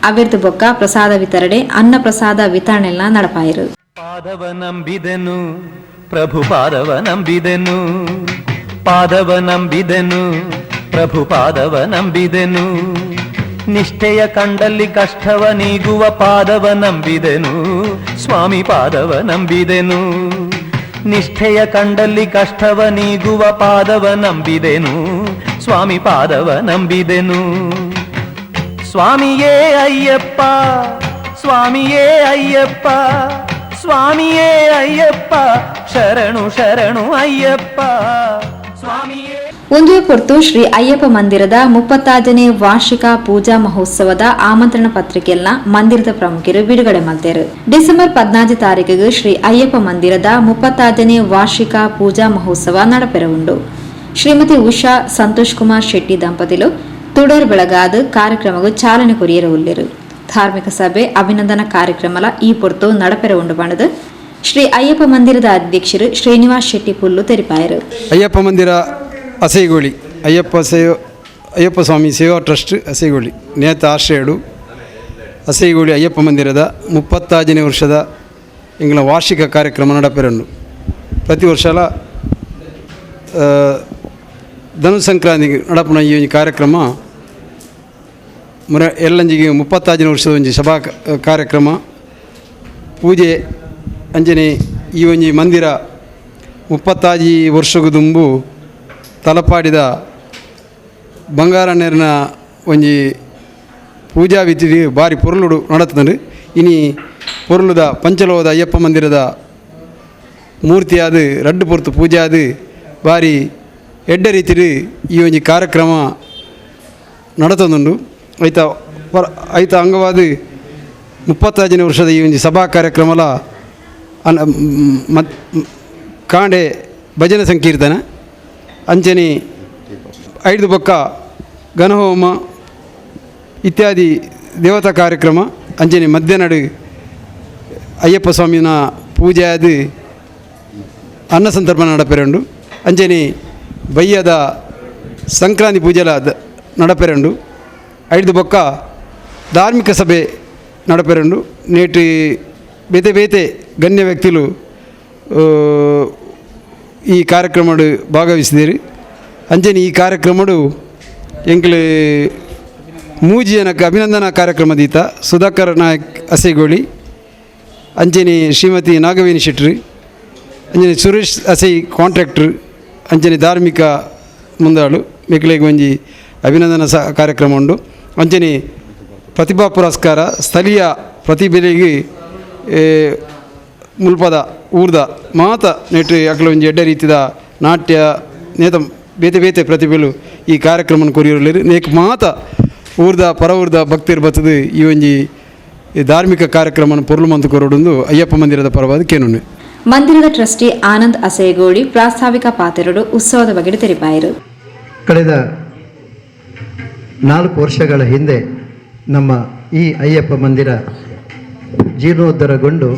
ಅವಿರ್ದು ಬೊಕ್ಕ ಪ್ರಸಾದ ವಿತರಣೆ ಅನ್ನ ಪ್ರಸಾದ ವಿತರಣೆಲ್ಲ ನಡಪಾಯಿರು. ಪಾದವ ನಂಬಿದೆನು ಪ್ರಭು ಪಾದವ ನಂಬಿದೆನು ಪಾದವ ನಂಬಿದೆನು ಪ್ರಭು ಪಾದವ ನಂಬಿದೆನು ನಿಷ್ಠೆಯ ಕಂಡಲ್ಲಿ ಕಷ್ಟವ ನೀಗುವ ಪಾದವ ನಂಬಿದೆನು ಸ್ವಾಮಿ ಪಾದವ ನಂಬಿದೆನು ನಿಷ್ಠೆಯ ಕಂಡಲ್ಲಿ ಕಷ್ಟವ ನೀಗುವ ಪಾದವ ನಂಬಿದೆನು ಸ್ವಾಮಿ ಪಾದವ ನಂಬಿದೆನು ಸ್ವಾಮಿಯೇ ಅಯ್ಯಪ್ಪ ಸ್ವಾಮಿಯೇ ಅಯ್ಯಪ್ಪ ಸ್ವಾಮಿಯೇ ಅಯ್ಯಪ್ಪ ಶರಣು ಶರಣು ಅಯ್ಯಪ್ಪ ಸ್ವಾಮಿಯೇ. ಒಂದೇ ಹೊರತು ಶ್ರೀ ಅಯ್ಯಪ್ಪ ಮಂದಿರದ 36ನೇ ವಾರ್ಷಿಕ ಪೂಜಾ ಮಹೋತ್ಸವದ ಆಮಂತ್ರಣ ಪತ್ರಿಕೆಯನ್ನ ಮಂದಿರದ ಪ್ರಮುಖರು ಬಿಡುಗಡೆ ಮಾಡಿದರು. ಡಿಸೆಂಬರ್ 14 ತಾರೀಕಿಗೆ ಶ್ರೀ ಅಯ್ಯಪ್ಪ ಮಂದಿರದ 36ನೇ ವಾರ್ಷಿಕ ಪೂಜಾ ಮಹೋತ್ಸವ ನಡಪೆರವುಂಡು. ಶ್ರೀಮತಿ ಉಷಾ ಸಂತೋಷ್ ಕುಮಾರ್ ಶೆಟ್ಟಿ ದಂಪತಿಲು ತುಡರ್ ಬೆಳಗಾದ ಕಾರ್ಯಕ್ರಮಗೂ ಚಾಲನೆ ಕೊರಿಯರವುಳ್ಳರು. ಧಾರ್ಮಿಕ ಸಭೆ ಅಭಿನಂದನಾ ಕಾರ್ಯಕ್ರಮಲ ಈ ಪೊರ್ತು ನಡಪೆರವುಂಡು ಬಣದ ಶ್ರೀ ಅಯ್ಯಪ್ಪ ಮಂದಿರದ ಅಧ್ಯಕ್ಷರು ಶ್ರೀನಿವಾಸ್ ಶೆಟ್ಟಿ ಪುಲ್ಲು ತೆರಿಪಾಯರು. ಅಯ್ಯಪ್ಪ ಮಂದಿರ ಅಸೈಗೋಳಿ ಅಯ್ಯಪ್ಪ ಸ್ವಾಮಿ ಸೇವಾ ಟ್ರಸ್ಟ್ ಅಸೈಗೋಳಿ ನೇತ ಆಶ್ರಯಡು ಅಸೈಗೋಳಿ ಅಯ್ಯಪ್ಪ ಮಂದಿರದ 36ನೇ ವರ್ಷದ ಇಂಗಳ ವಾರ್ಷಿಕ ಕಾರ್ಯಕ್ರಮ ನಡಪೆರಂಡು. ಪ್ರತಿ ವರ್ಷಲ ಧನು ಸಂಕ್ರಾಂತಿ ನಡಪುನ ಈ ಕಾರ್ಯಕ್ರಮ ಎಲ್ಲಂಜಿಗೆ 36ನೇ ವರ್ಷದ ಒಂಜಿ ಸಭಾ ಕಾರ್ಯಕ್ರಮ ಪೂಜೆ ಅಂಜನೆ ಈ ಒಂಜಿ ಮಂದಿರ 36 ವರ್ಷಗೂ ದುಂಬು ತಲಪಾಡಿದ ಬಂಗಾರ ನೇರಿನ ಒಂಜಿ ಪೂಜಾ ವಿಧಿ ಬಾರಿ ಪೊರ್ಲುಡು ನಡತಂಡು ಇನಿ ಪೊರ್ಲುದ ಪಂಚಲೋಹದ ಅಯ್ಯಪ್ಪ ಮಂದಿರದ ಮೂರ್ತಿಯಾದ ರಡ್ಡು ಪೊರ್ತು ಪೂಜೆ ಆದ ಬಾರಿ ಎಡ್ಡ ರೀತಿಡು ಈ ಒಂಜಿ ಕಾರ್ಯಕ್ರಮ ನಡತಂದುಂಡು. ಐತ ಅಂಗವಾದ 36ನೇ ವರ್ಷದ ಈ ಒಂಜಿ ಸಭಾ ಕಾರ್ಯಕ್ರಮಲ ಕಾಂಡೆ ಭಜನೆ ಸಂಕೀರ್ತನ ಅಂಚನೆ 5 ಪಕ್ಕ ಘನಹೋಮ ಇತ್ಯಾದಿ ದೇವತಾ ಕಾರ್ಯಕ್ರಮ ಅಂಚನೆ ಮಧ್ಯಾಹ್ನಡು ಅಯ್ಯಪ್ಪ ಸ್ವಾಮಿನ ಪೂಜೆ ಆದು ಅನ್ನ ಸಂತರ್ಪಣ ನಡಪೆರಂಡು ಅಂಚನೆ ಬಯ್ಯದ ಸಂಕ್ರಾಂತಿ ಪೂಜೆಲ ನಡಪೆರಂಡು ಐದು ಬೊಕ್ಕ ಧಾರ್ಮಿಕ ಸಭೆ ನಡಪೆರಂಡು ನೇಟಿ ಬೇತೆ ಬೇತೆ ಗಣ್ಯ ವ್ಯಕ್ತಿಗಳು ಈ ಕಾರ್ಯಕ್ರಮ ಭಾಗವಹಿಸಿದ್ದೀರಿ ಅಂಚನೆ ಈ ಕಾರ್ಯಕ್ರಮ ಎಂಕ್ಲು ಮೂಜಿ ಜನಕ್ಕೆ ಅಭಿನಂದನಾ ಕಾರ್ಯಕ್ರಮ ದೀತ ಸುಧಾಕರ್ ನಾಯಕ್ ಅಸೇಗೋಳಿ ಅಂಚನೆ ಶ್ರೀಮತಿ ನಾಗವೇಣಿ ಶೆಟ್ಟಿ ಅಂಚನೆ ಸುರೇಶ್ ಅಸೈ ಕಾಂಟ್ರಾಕ್ಟ್ರ್ ಅಂಚನೆ ಧಾರ್ಮಿಕ ಮುಂದಾಳು ಮೆಕ್ಲೆಗೆ ಒಂಜಿ ಅಭಿನಂದನಾ ಕಾರ್ಯಕ್ರಮ ಉಂಡು ಅಂಚನೆ ಪ್ರತಿಭಾ ಪುರಸ್ಕಾರ ಸ್ಥಳೀಯ ಪ್ರತಿಭೆಗೆ ಮುಲ್ಪದ ಊರ್ದ ಮಾತ ನೆಟ್ಟು ಅಕ್ಲ ಒಂಜಿ ಎಡ್ಡ ರೀತಿಯ ನಾಟ್ಯ ನೇತ ಬೇತೆ ಬೇತೆ ಪ್ರತಿಭೆಗಳು ಈ ಕಾರ್ಯಕ್ರಮ ಕೊರಿಯೋರು ನೇಕ್ ಮಾತ ಊರ್ದ ಪರ ಊರ್ದ ಭಕ್ತಿರು ಬರ್ತದೆ ಈ ಒಂಜಿ ಧಾರ್ಮಿಕ ಕಾರ್ಯಕ್ರಮ ಪೊರ್ಲು ಮಂತು ಕೊರೊಂದು ಅಯ್ಯಪ್ಪ ಮಂದಿರದ ಪರವಾದ ಕೇನುಣ್ಣೆ ಮಂದಿರದ ಟ್ರಸ್ಟಿ ಆನಂದ್ ಅಸೇಗೋಳಿ ಪ್ರಾಸ್ತಾವಿಕ ಪಾತ್ರರು ಉತ್ಸವದ ಬಗ್ಗೆ ತೆರಿಪಾಯಿರು. ಕಳೆದ 4 ವರ್ಷಗಳ ಹಿಂದೆ ನಮ್ಮ ಈ ಅಯ್ಯಪ್ಪ ಮಂದಿರ ಜೀರ್ಣೋದ್ಧಾರಗೊಂಡು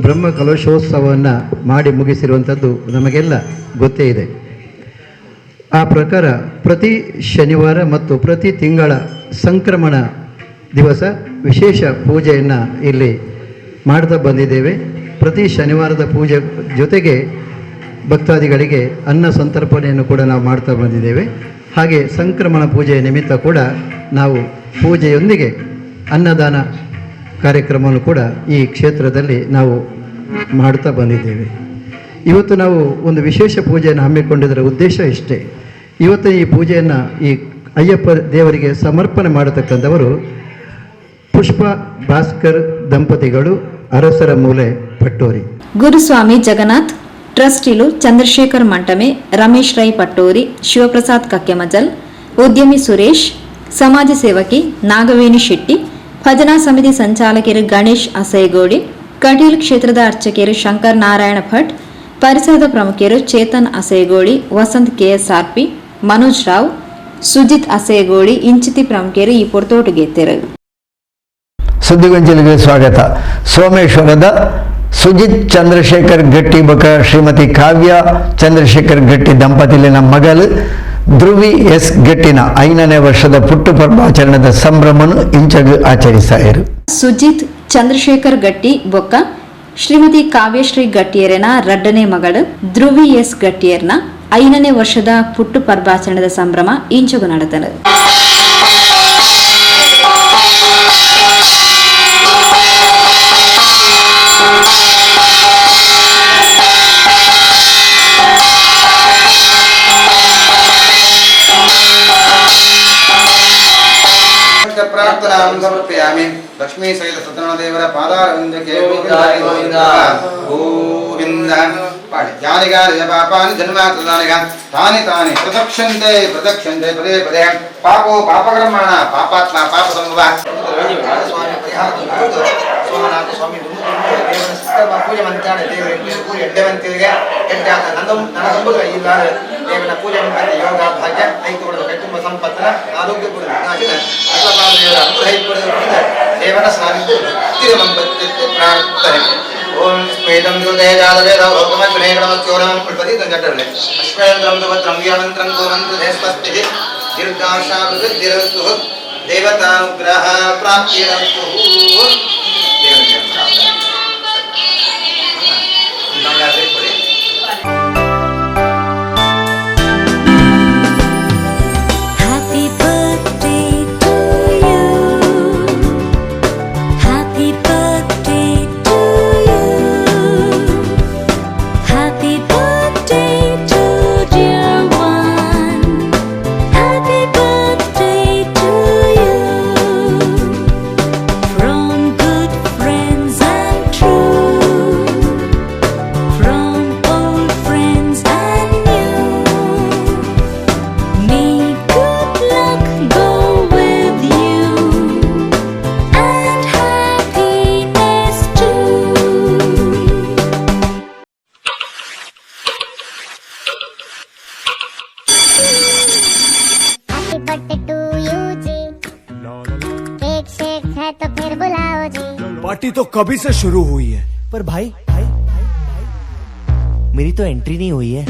ಬ್ರಹ್ಮ ಕಲಶೋತ್ಸವವನ್ನು ಮಾಡಿ ಮುಗಿಸಿರುವಂಥದ್ದು ನಮಗೆಲ್ಲ ಗೊತ್ತೇ ಇದೆ. ಆ ಪ್ರಕಾರ ಪ್ರತಿ ಶನಿವಾರ ಮತ್ತು ಪ್ರತಿ ತಿಂಗಳ ಸಂಕ್ರಮಣ ದಿವಸ ವಿಶೇಷ ಪೂಜೆಯನ್ನು ಇಲ್ಲಿ ಮಾಡ್ತಾ ಬಂದಿದ್ದೇವೆ. ಪ್ರತಿ ಶನಿವಾರದ ಪೂಜೆ ಜೊತೆಗೆ ಭಕ್ತಾದಿಗಳಿಗೆ ಅನ್ನ ಸಂತರ್ಪಣೆಯನ್ನು ಕೂಡ ನಾವು ಮಾಡ್ತಾ ಬಂದಿದ್ದೇವೆ. ಹಾಗೆ ಸಂಕ್ರಮಣ ಪೂಜೆಯ ನಿಮಿತ್ತ ಕೂಡ ನಾವು ಪೂಜೆಯೊಂದಿಗೆ ಅನ್ನದಾನ ಕಾರ್ಯಕ್ರಮವನ್ನು ಕೂಡ ಈ ಕ್ಷೇತ್ರದಲ್ಲಿ ನಾವು ಮಾಡ್ತಾ ಬಂದಿದ್ದೇವೆ. ಇವತ್ತು ನಾವು ಒಂದು ವಿಶೇಷ ಪೂಜೆಯನ್ನು ಹಮ್ಮಿಕೊಂಡಿದ್ದರ ಉದ್ದೇಶ ಇಷ್ಟೇ. ಇವತ್ತು ಈ ಪೂಜೆಯನ್ನು ಈ ಅಯ್ಯಪ್ಪ ದೇವರಿಗೆ ಸಮರ್ಪಣೆ ಮಾಡತಕ್ಕಂಥವರು ಪುಷ್ಪ ಭಾಸ್ಕರ್ ದಂಪತಿಗಳು, ಅರಸರ ಮೂಲೆ ಪಟ್ಟೋರಿ. ಗುರುಸ್ವಾಮಿ ಜಗನ್ನಾಥ್ ಟ್ರಸ್ಟಿಲು ಚಂದ್ರಶೇಖರ್ ಮಂಟಮೆ, ರಮೇಶ್ ರೈ ಪಟ್ಟೋರಿ, ಶಿವಪ್ರಸಾದ್ ಕಕ್ಕೆಮಜಲ್, ಉದ್ಯಮಿ ಸುರೇಶ್, ಸಮಾಜ ಸೇವಕಿ ನಾಗವೇಣಿ ಶೆಟ್ಟಿ, ಭಜನಾ ಸಮಿತಿ ಸಂಚಾಲಕರು ಗಣೇಶ್ ಅಸೈಗೋಡಿ, ಕಟೀಲ್ ಕ್ಷೇತ್ರದ ಅರ್ಚಕರು ಶಂಕರ್ ನಾರಾಯಣ ಭಟ್, ಪರಿಸರದ ಪ್ರಮುಖರು ಚೇತನ್ ಅಸೇಗೋಳಿ, ವಸಂತ್ ಕೆಎಸ್ಆರ್ಪಿ, ಮನೋಜ್ ರಾವ್, ಸುಜಿತ್ ಅಸೇಗೋಳಿ ಇಂಚಿತಿ ಪ್ರಮುಖರು ಈ ಪೊರ್ತೋಟುಗೆತ್ತರು. ಸುದ್ದಿಗೊಂಚಲಿಗೆ ಸ್ವಾಗತ. ಸೋಮೇಶ್ವರದ ಸುಜಿತ್ ಚಂದ್ರಶೇಖರ್ ಗಟ್ಟಿ ಬಕ ಶ್ರೀಮತಿ ಕಾವ್ಯ ಚಂದ್ರಶೇಖರ್ ಗಟ್ಟಿ ದಂಪತಿಲಿನ ಮಗಳು ಧ್ರುವಿ ಎಸ್ ಗಟ್ಟಿನ 5ನೇ ವರ್ಷದ ಪುಟ್ಟು ಪರ್ವಾಚರಣದ ಸಂಭ್ರಮವನ್ನು ಇಂಚಗು ಆಚರಿಸಾಯರು. ಸುಜಿತ್ ಚಂದ್ರಶೇಖರ್ ಗಟ್ಟಿ ಬೊಕ್ಕ ಶ್ರೀಮತಿ ಕಾವ್ಯಶ್ರೀ ಗಟ್ಟಿಯರನ 2ನೇ ಮಗಳು ಧ್ರುವಿ ಎಸ್ ಗಟ್ಟಿಯರ್ನ 5ನೇ ವರ್ಷದ ಪುಟ್ಟು ಪರ್ವಾಚರಣದ ಸಂಭ್ರಮ ಇಂಚಗು ನಡೆದನು. ಪ್ರಾರ್ಥನಾಂ ಸಮರ್ಪಯಾಮಿ. ಲಕ್ಷ್ಮೀ ಸಹಿತ ಸತ್ಯನಾರಾಯಣ ದೇವರ ಪಾದಾರವಿಂದಕ್ಕೆ ಗೋವಿಂದ ಪಾಡಿ. ಯಾನಿಗಾನಿ ಪಾಪಾನಿ ಜನ್ಮಾತ್ಮದಾನಿಗ ತಾನಿ ತಾನಿ ಪ್ರದಕ್ಷಂತೆ ಪ್ರದಕ್ಷಂತೆ ಪದೇ ಪದೇ ಪಾಪೋ ಪಾಪಕರ್ಮಣ ಪಾಪಾತ್ಮ ಪಾಪ ಸಂಭವ. ಸೋಮನಾಥ ಸ್ವಾಮಿ ದೇವರ ಪೂಜೆ ಮಂತ್ರಾಣ ದೇವರಿಗೆ ಪೂಜೆ ಎಡ್ಡೆವಂತಿಗೆ ಎಡ್ಡೆ ನನಗಂಬುದು ಇಲ್ಲ ದೇವನ ಪೂಜೆ ಮಂತ್ರ ಯೋಗ ಭಾಗ್ಯ ಐದು ಕೊಡಲು ಕುಟುಂಬ ಸಂಪತ್ತಿನ ಆರೋಗ್ಯ ಕೊಡಲು ನಾಶಿನ ದೇವರ ಅನುಗ್ರಹ ಕೊಡಲು ದೇವನ ಸಾನಿಧ್ಯ ಮಂಪತ್ತಿ ಪ್ರಾರ್ಥನೆ. ಓಂ ಸ್ವೇದಂ ದುರ್ದೇಜಾದವೇದ ಲೋಕಮಗ್ನೇಗಣಮತ್ಯೋರಂ ಪುಲ್ಪತಿ ಜಟ್ಟರಲೆ ಅಶ್ವೇಂದ್ರಂ ದುವತ್ರಂ ವ್ಯಾಮಂತ್ರಂ ಗೋಮಂತ್ರ ದೇಶಪಸ್ತಿಹಿ ದೀರ್ಘಾಶಾವೃದ್ಧಿರಸ್ತು ದೇವತಾನುಗ್ರಹ ಪ್ರಾಪ್ತಿರಸ್ತು. पार्टी तो कभी से शुरू हुई है पर भाई मेरी तो एंट्री नहीं हुई है।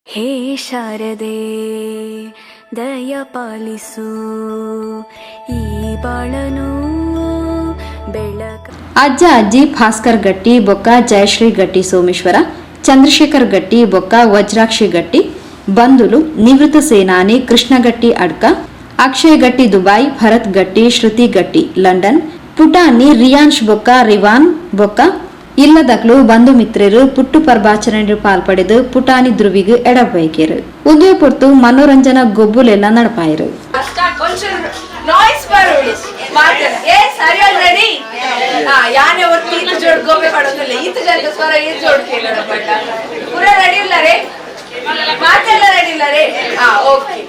ಹೇ ಶಾರದೆ ದಯ ಪಾಲಿಸು ಈ ಬಾಳನು ಬೆಳಕ. ಅಜ್ಜ ಅಜ್ಜಿ ಭಾಸ್ಕರ್ ಗಟ್ಟಿ ಬೊಕ್ಕ ಜಯಶ್ರೀ ಗಟ್ಟಿ ಸೋಮೇಶ್ವರ, ಚಂದ್ರಶೇಖರ್ ಗಟ್ಟಿ ಬೊಕ್ಕ ವಜ್ರಾಕ್ಷಿ ಗಟ್ಟಿ, ಬಂಧುಲು ನಿವೃತ್ತ ಸೇನಾನಿ ಕೃಷ್ಣಗಟ್ಟಿ ಅಡ್ಕ, ಅಕ್ಷಯ್ ಗಟ್ಟಿ ದುಬೈ, ಭರತ್ ಗಟ್ಟಿ, ಶ್ರುತಿ ಗಟ್ಟಿ ಲಂಡನ್, ಪುಟಾಣಿ ರಿಯಾನ್ಶ್ ಬೊಕ್ಕ ರಿವಾನ್ ಬೊಕ್ಕ ಇಲ್ಲದಕ್ಲು ಬಂಧು ಮಿತ್ರರು ಪುಟ್ಟು ಪರ್ಭಾಚರಣೆ ಪಾಲ್ಪಡೆದು ಪುಟಾಣಿ ಧ್ರುವಿಗೆ ಎಡಬೈಕೆರು ಉದಯ ಪೊರ್ತು ಮನೋರಂಜನಾ ಗೊಬ್ಬುಲೆಲ್ಲ ನಡಪಾಯರು. ಯಾನೆ ಒತ್ತಿ ಈತ ಜೋಡ್ ಗೋಬೆ ಮಾಡೋದಿಲ್ಲ, ಈತ ಜನ ಸ್ವರ ಈ ಜೋಡ್ ಕೇಳೋಣ ಪಟ್ಟ ಪೂರ ರೆಡಿ ಇಲ್ಲ ರೇ, ಮಾತೆಲ್ಲ ರೆಡಿ ಇಲ್ಲ ರೇ. ಓಕೆ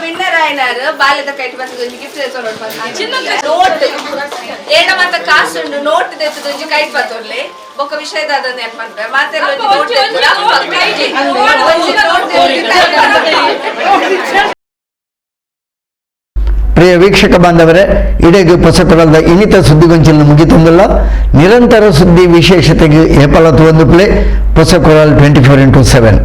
ವಿನ್ನರ್ ಆಯ್ನಾರು ಬಾಲ್ಯದ ಕೈಟ್ ಬಂದು ಗಿಫ್ಟ್ ನೋಟ್ ಏನ ಮಾತ ಕಾಸು ಉಂಡು ನೋಟ್ ತೆತ್ತದ ಒಂಜಿ ಕೈಟ್ ಬತ್ತೊರ್ಲೆ ಬೊಕ್ಕ ವಿಷಯದ ಅದನ್ನ ನೆನಪನ್ಪೆ ಮಾತೆಲ್ಲ ಒಂಜಿ ನೋಟ್. ಪ್ರಿಯ ವೀಕ್ಷಕ ಬಾಂಧವರೇ, ಇಡೆಗೆ ಪೊಸಕೊಳದ ಇನಿತ ಸುದ್ದಿಗೊಂಚಲು ಮುಗಿತೊಂದಿಲ್ಲ. ನಿರಂತರ ಸುದ್ದಿ ವಿಶೇಷತೆಗೆ ಏಪಲತ್ತು ಒಂದು ಪ್ಲೇ ಪೊಸಕೊಳಲ್ 24x7.